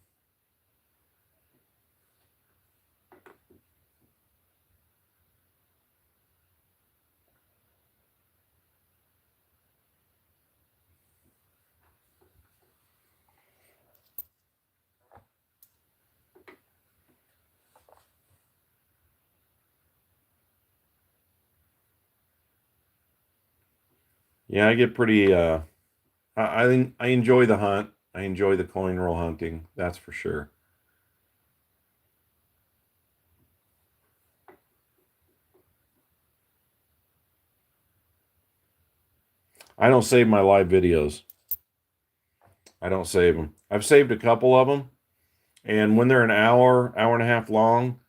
Yeah, I get pretty I enjoy the hunt. I enjoy the coin roll hunting, that's for sure. I don't save my live videos. I don't save them. I've saved a couple of them, and when they're an hour, hour and a half long,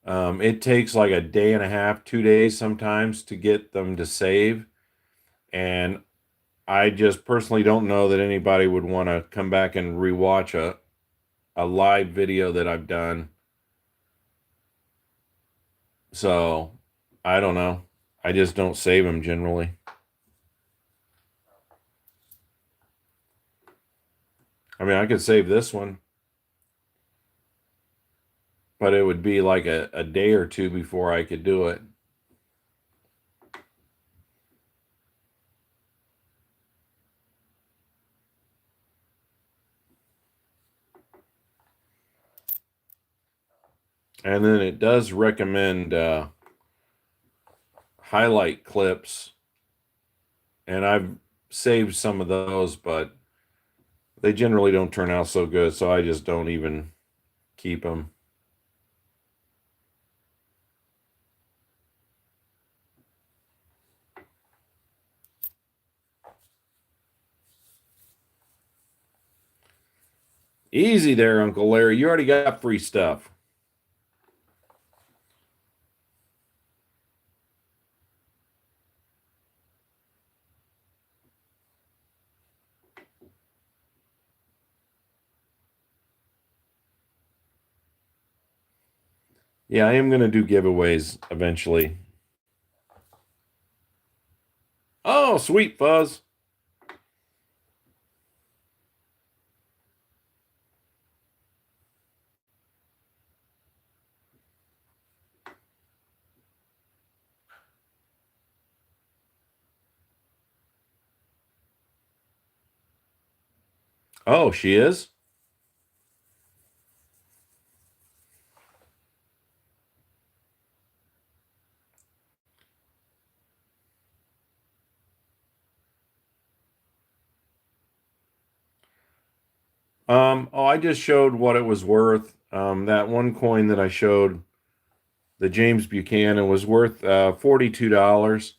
it takes like a day and a half, 2 days sometimes to get them to save. And I just personally don't know that anybody would want to come back and rewatch a live video that I've done. So I don't know. I just don't save them generally. I mean, I could save this one, but it would be like a day or two before I could do it. And then it does recommend highlight clips, and I've saved some of those, but they generally don't turn out so good, so I just don't even keep them. Easy there, Uncle Larry. You already got free stuff. Yeah, I am going to do giveaways eventually. Oh, sweet fuzz. Oh, she is? Oh, I just showed what it was worth. That one coin that I showed, the James Buchanan, was worth $42.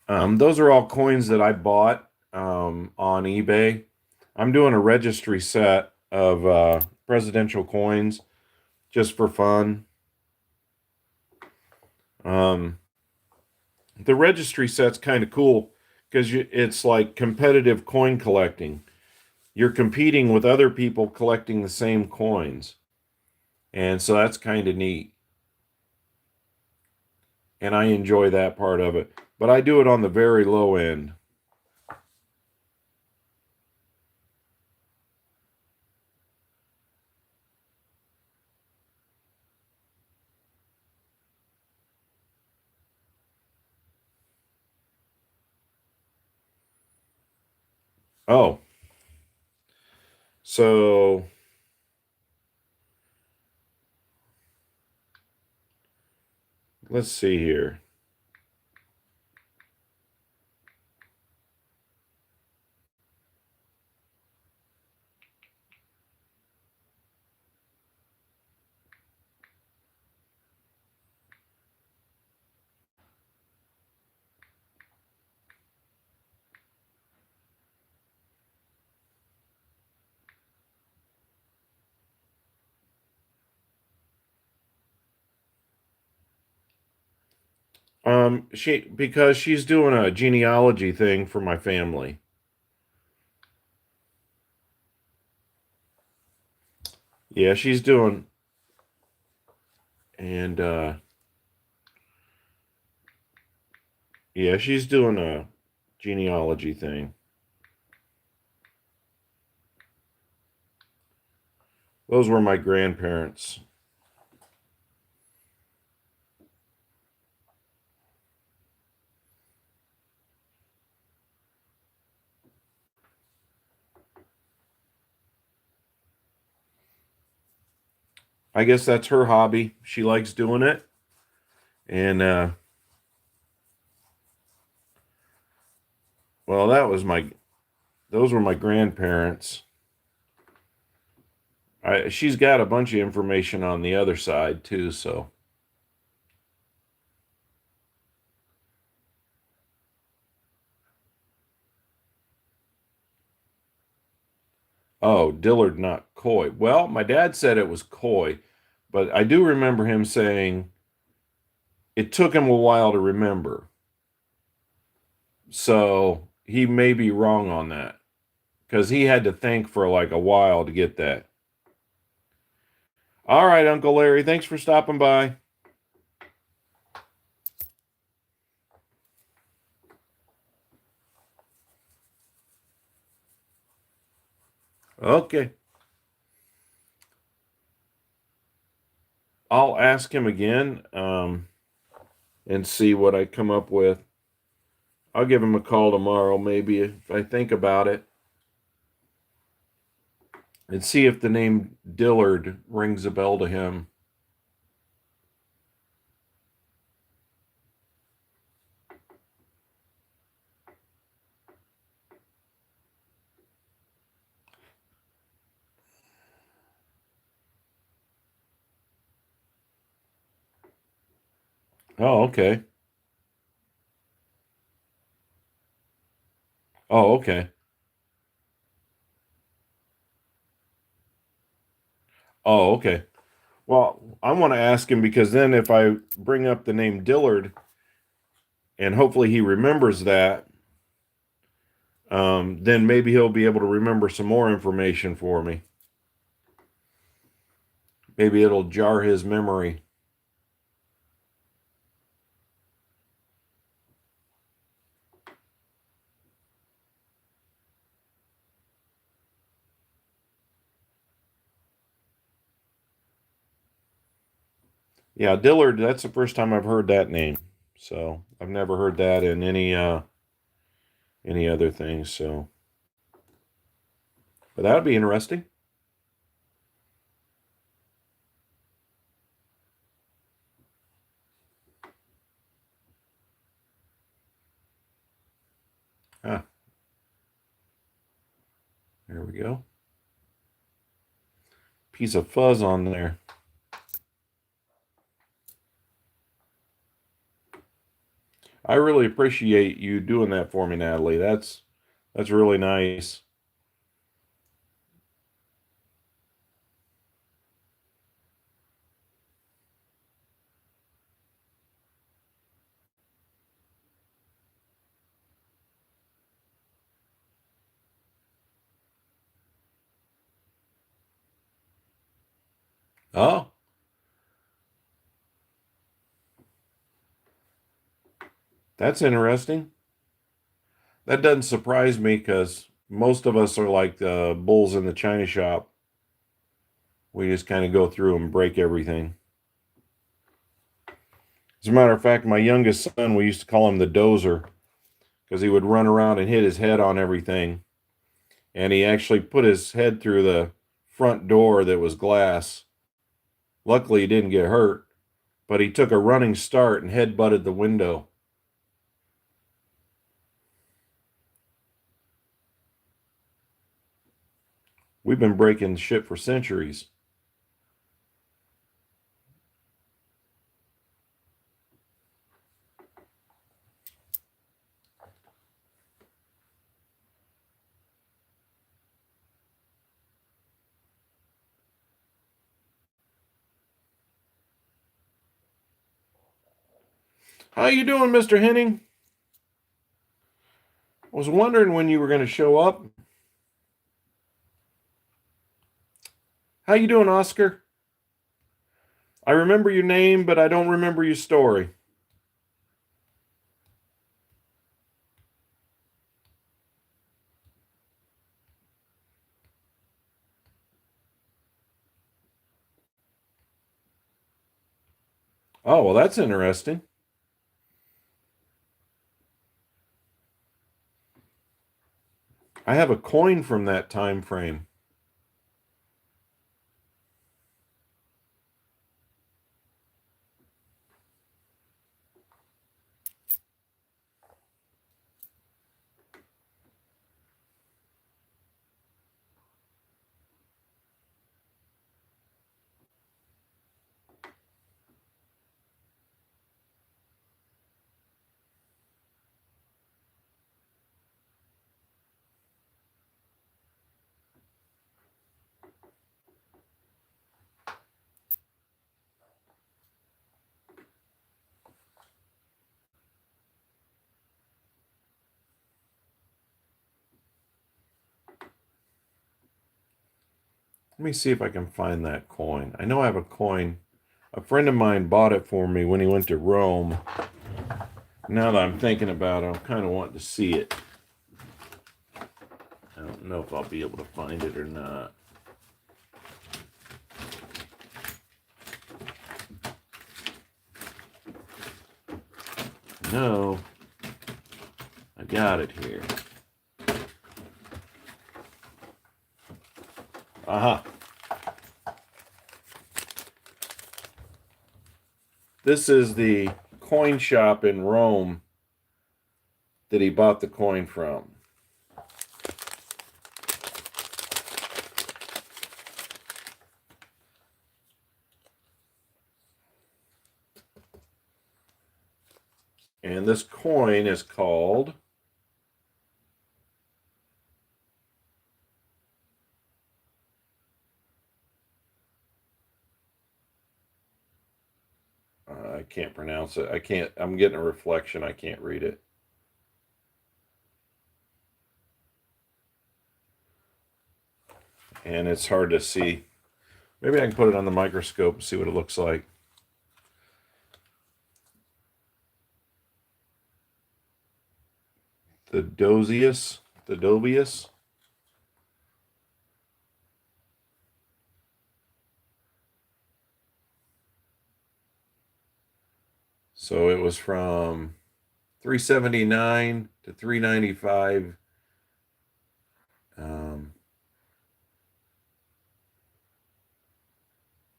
Those are all coins that I bought on eBay. I'm doing a registry set of presidential coins just for fun. Um, the registry set's kind of cool because it's like competitive coin collecting. You're competing with other people collecting the same coins. And so that's kind of neat. And I enjoy that part of it. But I do it on the very low end. Oh, so let's see here. Because she's doing a genealogy thing for my family. Yeah, she's doing, and yeah, she's doing a genealogy thing. Those were my grandparents. I guess that's her hobby. She likes doing it. And well, those were my grandparents. She's got a bunch of information on the other side too, so. Oh, Dillard, not Coy. Well, my dad said it was Coy, but I do remember him saying it took him a while to remember. So he may be wrong on that because he had to think for like a while to get that. All right, Uncle Larry, thanks for stopping by. Okay. I'll ask him again and see what I come up with. I'll give him a call tomorrow, maybe if I think about it, and see if the name Dillard rings a bell to him. Oh, okay. Oh, okay. Oh, okay. Well, I want to ask him because then if I bring up the name Dillard and hopefully he remembers that, then maybe he'll be able to remember some more information for me. Maybe it'll jar his memory. Yeah, Dillard, that's the first time I've heard that name. So I've never heard that in any other things. So, but that would be interesting. Ah, there we go. Piece of fuzz on there. I really appreciate you doing that for me, Natalie. That's really nice. Oh, that's interesting. That doesn't surprise me because most of us are like the bulls in the china shop. We just kind of go through and break everything. As a matter of fact, my youngest son, we used to call him the dozer because he would run around and hit his head on everything. And he actually put his head through the front door that was glass. Luckily, he didn't get hurt, but he took a running start and head butted the window. We've been breaking shit for centuries. How you doing, Mr. Henning? I was wondering when you were going to show up. How you doing, Oscar? I remember your name, but I don't remember your story. Oh, well, that's interesting. I have a coin from that time frame. Let me see if I can find that coin. I know I have a coin. A friend of mine bought it for me when he went to Rome. Now that I'm thinking about it, I'm kind of wanting to see it. I don't know if I'll be able to find it or not. No, I got it here. Aha. This is the coin shop in Rome that he bought the coin from. And this coin is called I can't pronounce it. I'm getting a reflection. I can't read it. And it's hard to see. Maybe I can put it on the microscope and see what it looks like. The Dovius. So it was from 379 to 395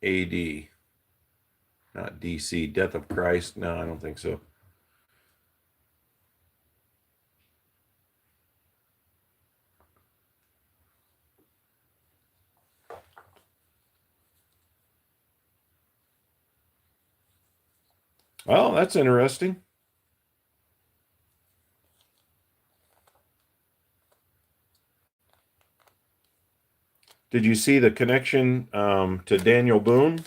AD. Not DC. Death of Christ. No, I don't think so. Oh, that's interesting. Did you see the connection to Daniel Boone?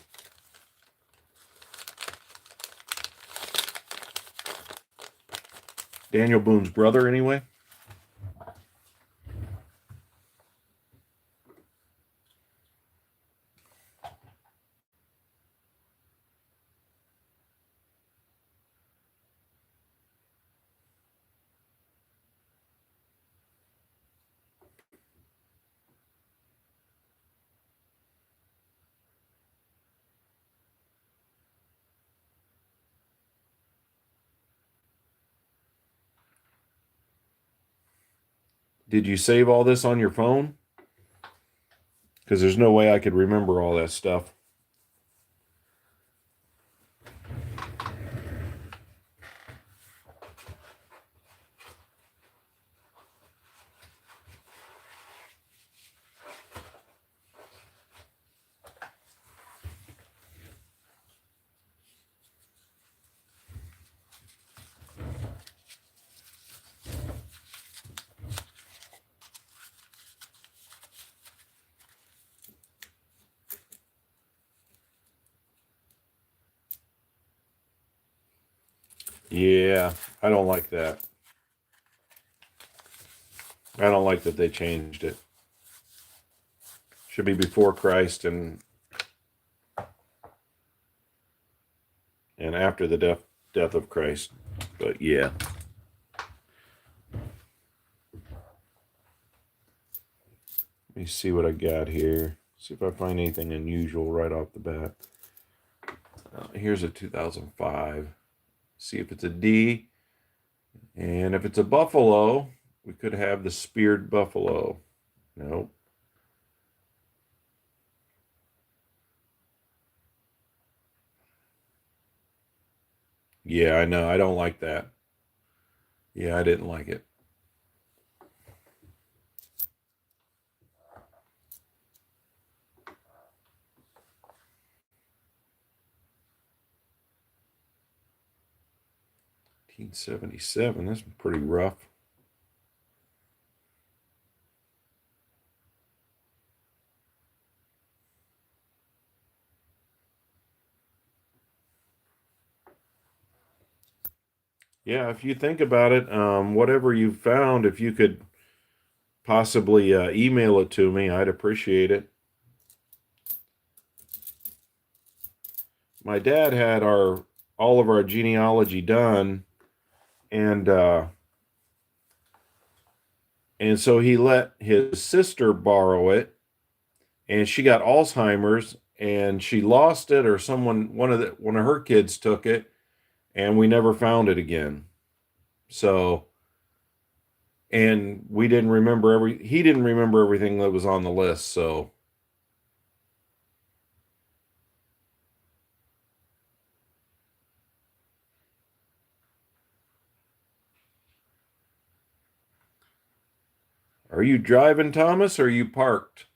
Daniel Boone's brother, anyway. Did you save all this on your phone? Because there's no way I could remember all that stuff. Yeah, I don't like that. I don't like that they changed it. Should be before Christ and after the death of Christ. But yeah. Let me see what I got here. See if I find anything unusual right off the bat. Here's a 2005. See if it's a D. And if it's a buffalo, we could have the speared buffalo. Nope. Yeah, I know. I don't like that. Yeah, I didn't like it. $1977. That's pretty rough. Yeah, if you think about it, whatever you found, if you could possibly email it to me, I'd appreciate it. My dad had our all of our genealogy done, and and so he let his sister borrow it, and she got Alzheimer's, and she lost it, or one of her kids took it, and we never found it again. So, and we didn't remember he didn't remember everything that was on the list. So, are you driving, Thomas, or are you parked?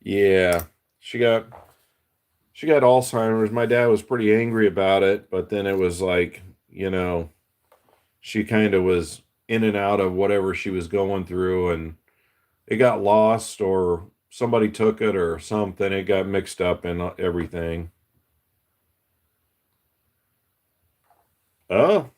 Yeah, she got she got Alzheimer's. My dad was pretty angry about it, but then it was like, she kind of was in and out of whatever she was going through, and it got lost, or somebody took it, or something. It got mixed up in everything. Oh,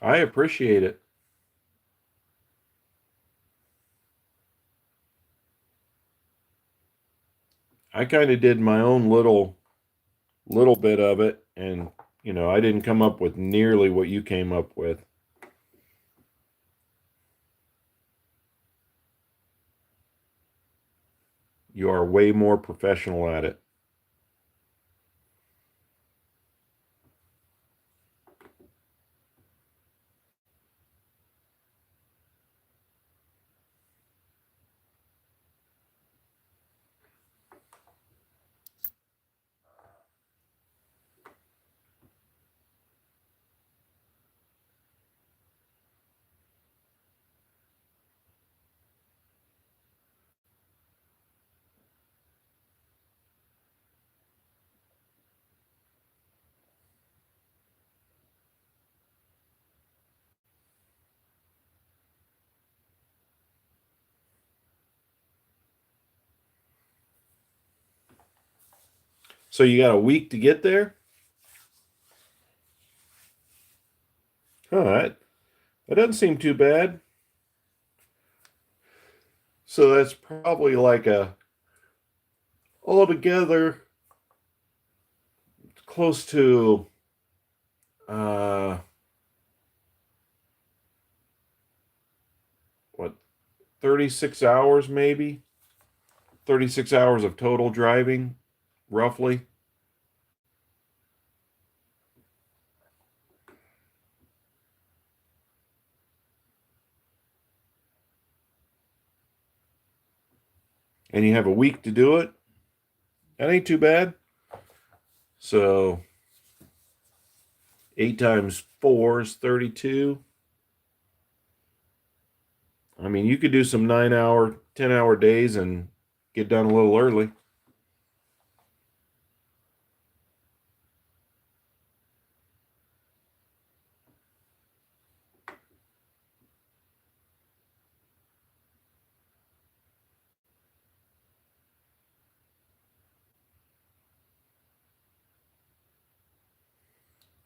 I appreciate it. I kind of did my own little bit of it, and I didn't come up with nearly what you came up with. You are way more professional at it. So you got a week to get there? All right. That doesn't seem too bad. So that's probably like a altogether close to uh what 36 hours, maybe 36 hours of total driving, roughly. And you have a week to do it. That ain't too bad. So 8 times 4 is 32. I mean, you could do some 9-hour, 10-hour days and get done a little early.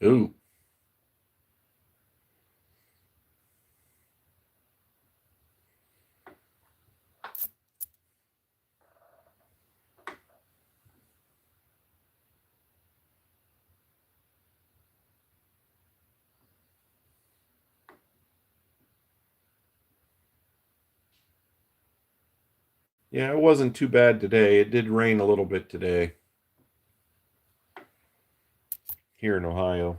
Ooh. Yeah, it wasn't too bad today. It did rain a little bit today here in Ohio.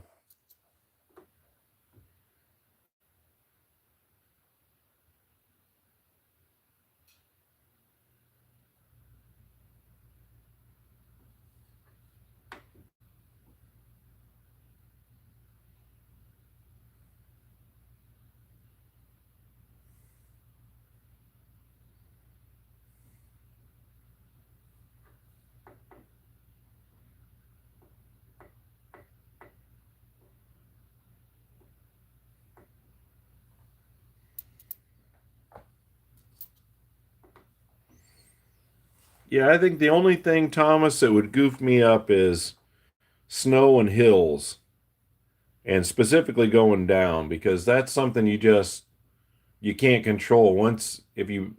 Yeah, I think the only thing, Thomas, that would goof me up is snow and hills, and specifically going down, because that's something you can't control. Once if you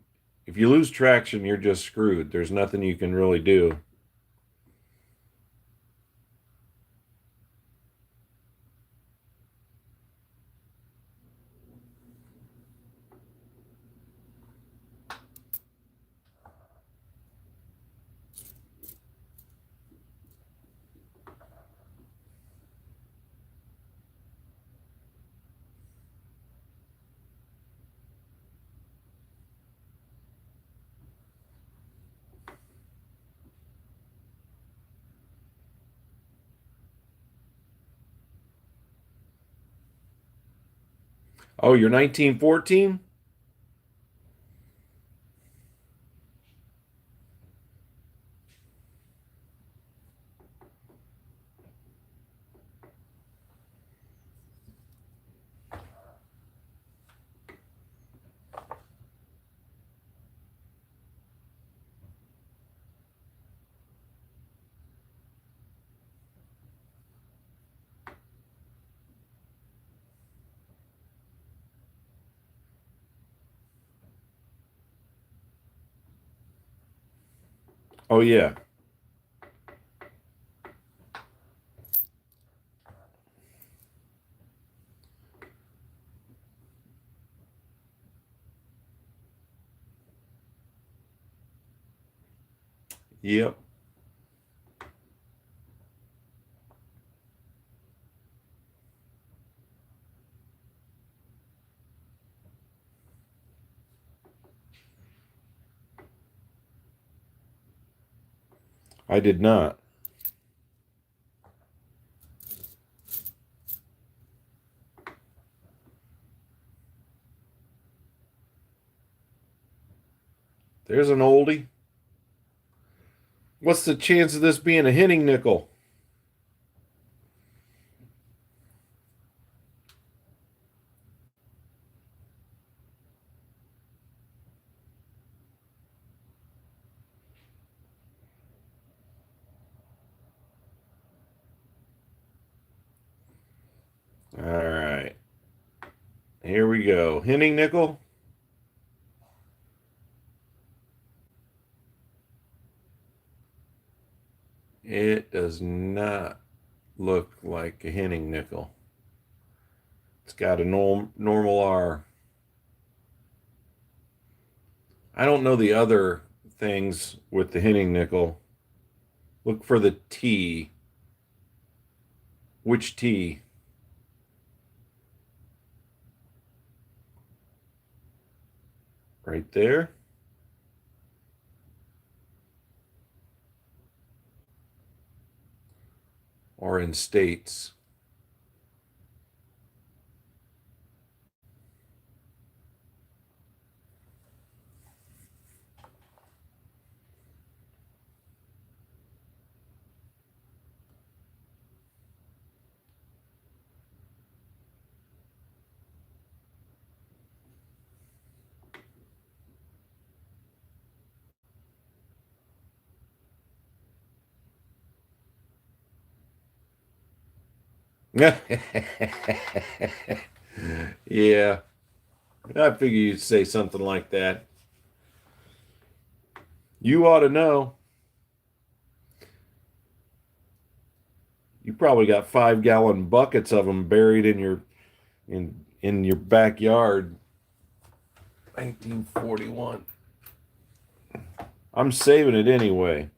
lose traction, you're just screwed. There's nothing you can really do. Oh, you're 1914? Oh yeah. Yep. I did not. There's an oldie. What's the chance of this being a Henning nickel? All right. Here we go. Henning nickel. It does not look like a Henning nickel. It's got a normal R. I don't know the other things with the Henning nickel. Look for the T. Which T? Right there. or in states. Yeah, I figure you'd say something like that. You ought to know. You probably got 5-gallon buckets of them buried in your backyard. 1941. I'm saving it anyway.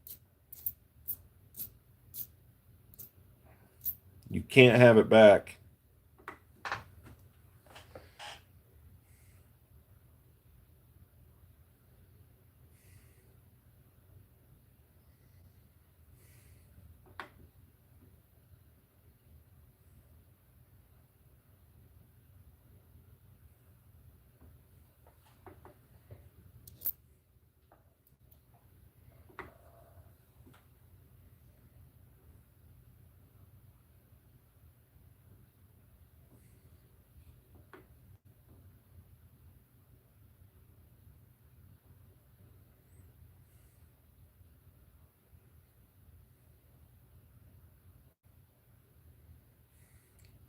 You can't have it back.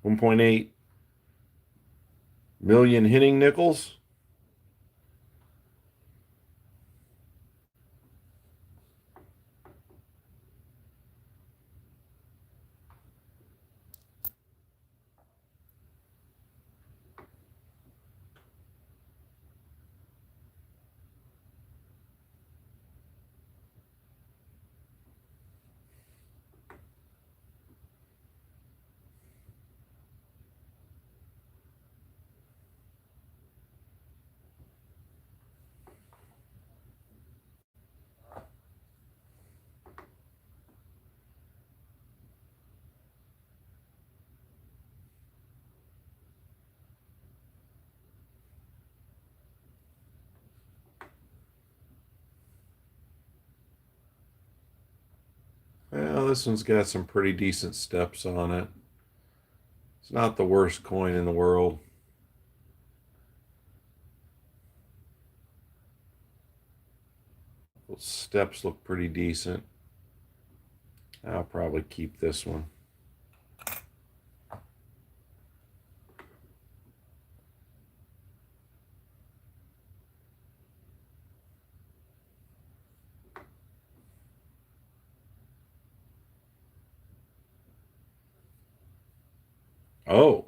$1.8 million hitting nickels. Well, this one's got some pretty decent steps on it. It's not the worst coin in the world. Those steps look pretty decent. I'll probably keep this one. Oh,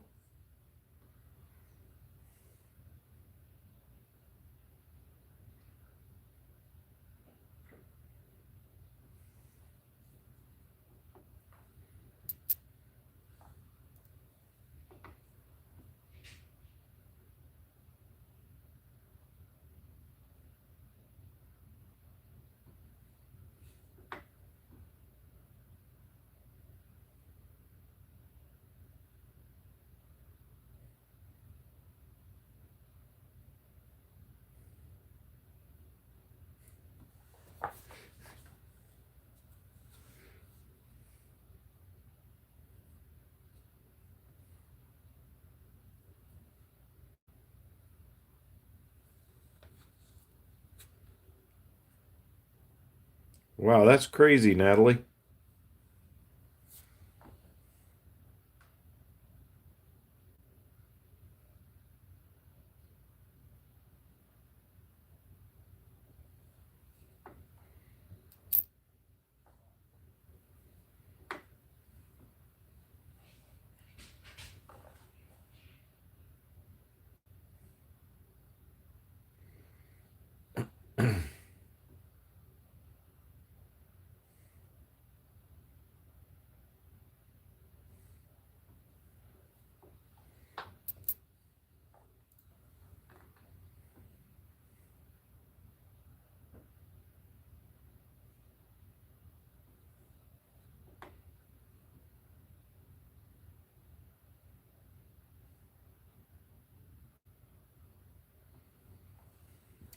wow, that's crazy, Natalie.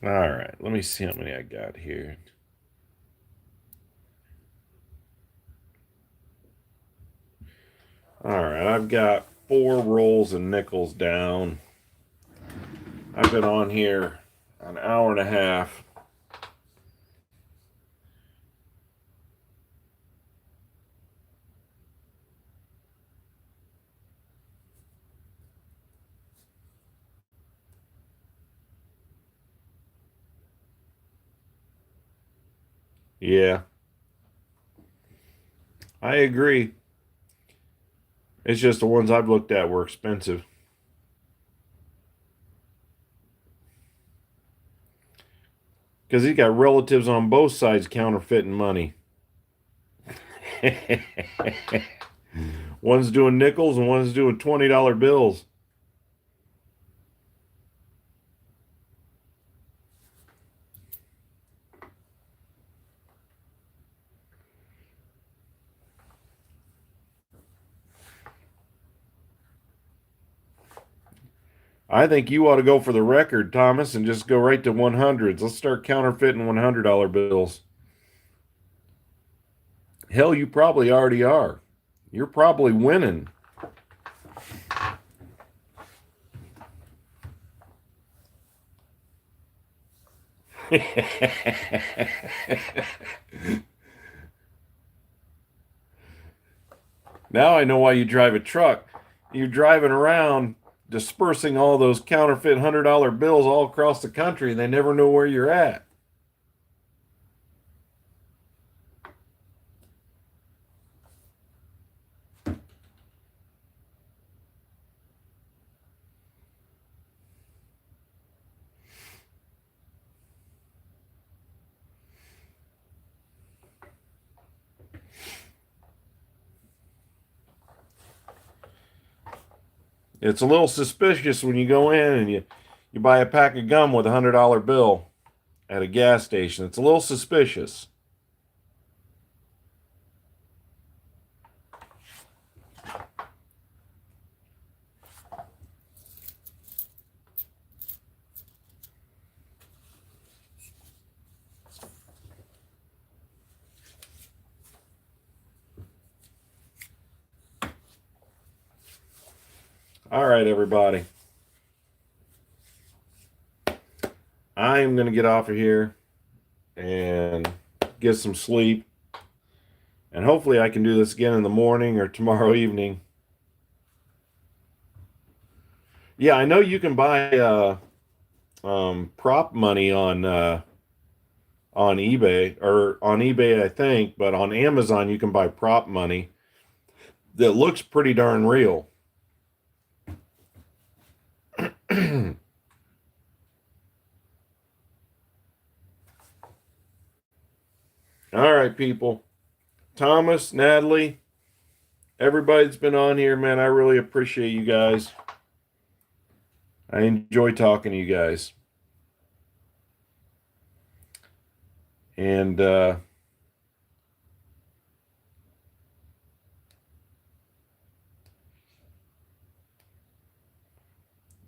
All right, let me see how many I got here. All right, I've got 4 rolls of nickels down. I've been on here an hour and a half. Yeah, I agree. It's just the ones I've looked at were expensive. Because he's got relatives on both sides counterfeiting money. One's doing nickels and one's doing $20 bills. I think you ought to go for the record, Thomas, and just go right to 100s. Let's start counterfeiting $100 bills. Hell, you probably already are. You're probably winning. Now I know why you drive a truck. You're driving around dispersing all those counterfeit $100 bills all across the country, and they never know where you're at. It's a little suspicious when you go in and you buy a pack of gum with $100 bill at a gas station. It's a little suspicious. All right, everybody. I am going to get off of here and get some sleep. And hopefully I can do this again in the morning or tomorrow evening. Yeah, I know you can buy prop money on eBay, or on eBay, I think, but on Amazon you can buy prop money that looks pretty darn real. All right, people. Thomas, Natalie, everybody that's been on here, man, I really appreciate you guys. I enjoy talking to you guys. And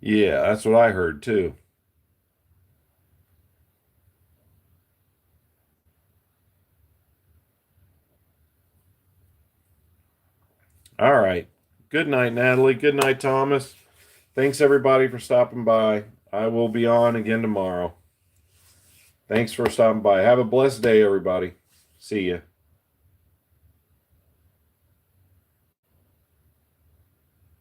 yeah, that's what I heard too. All right. Good night, Natalie. Good night, Thomas. Thanks everybody for stopping by. I will be on again tomorrow. Thanks for stopping by. Have a blessed day, everybody. See ya.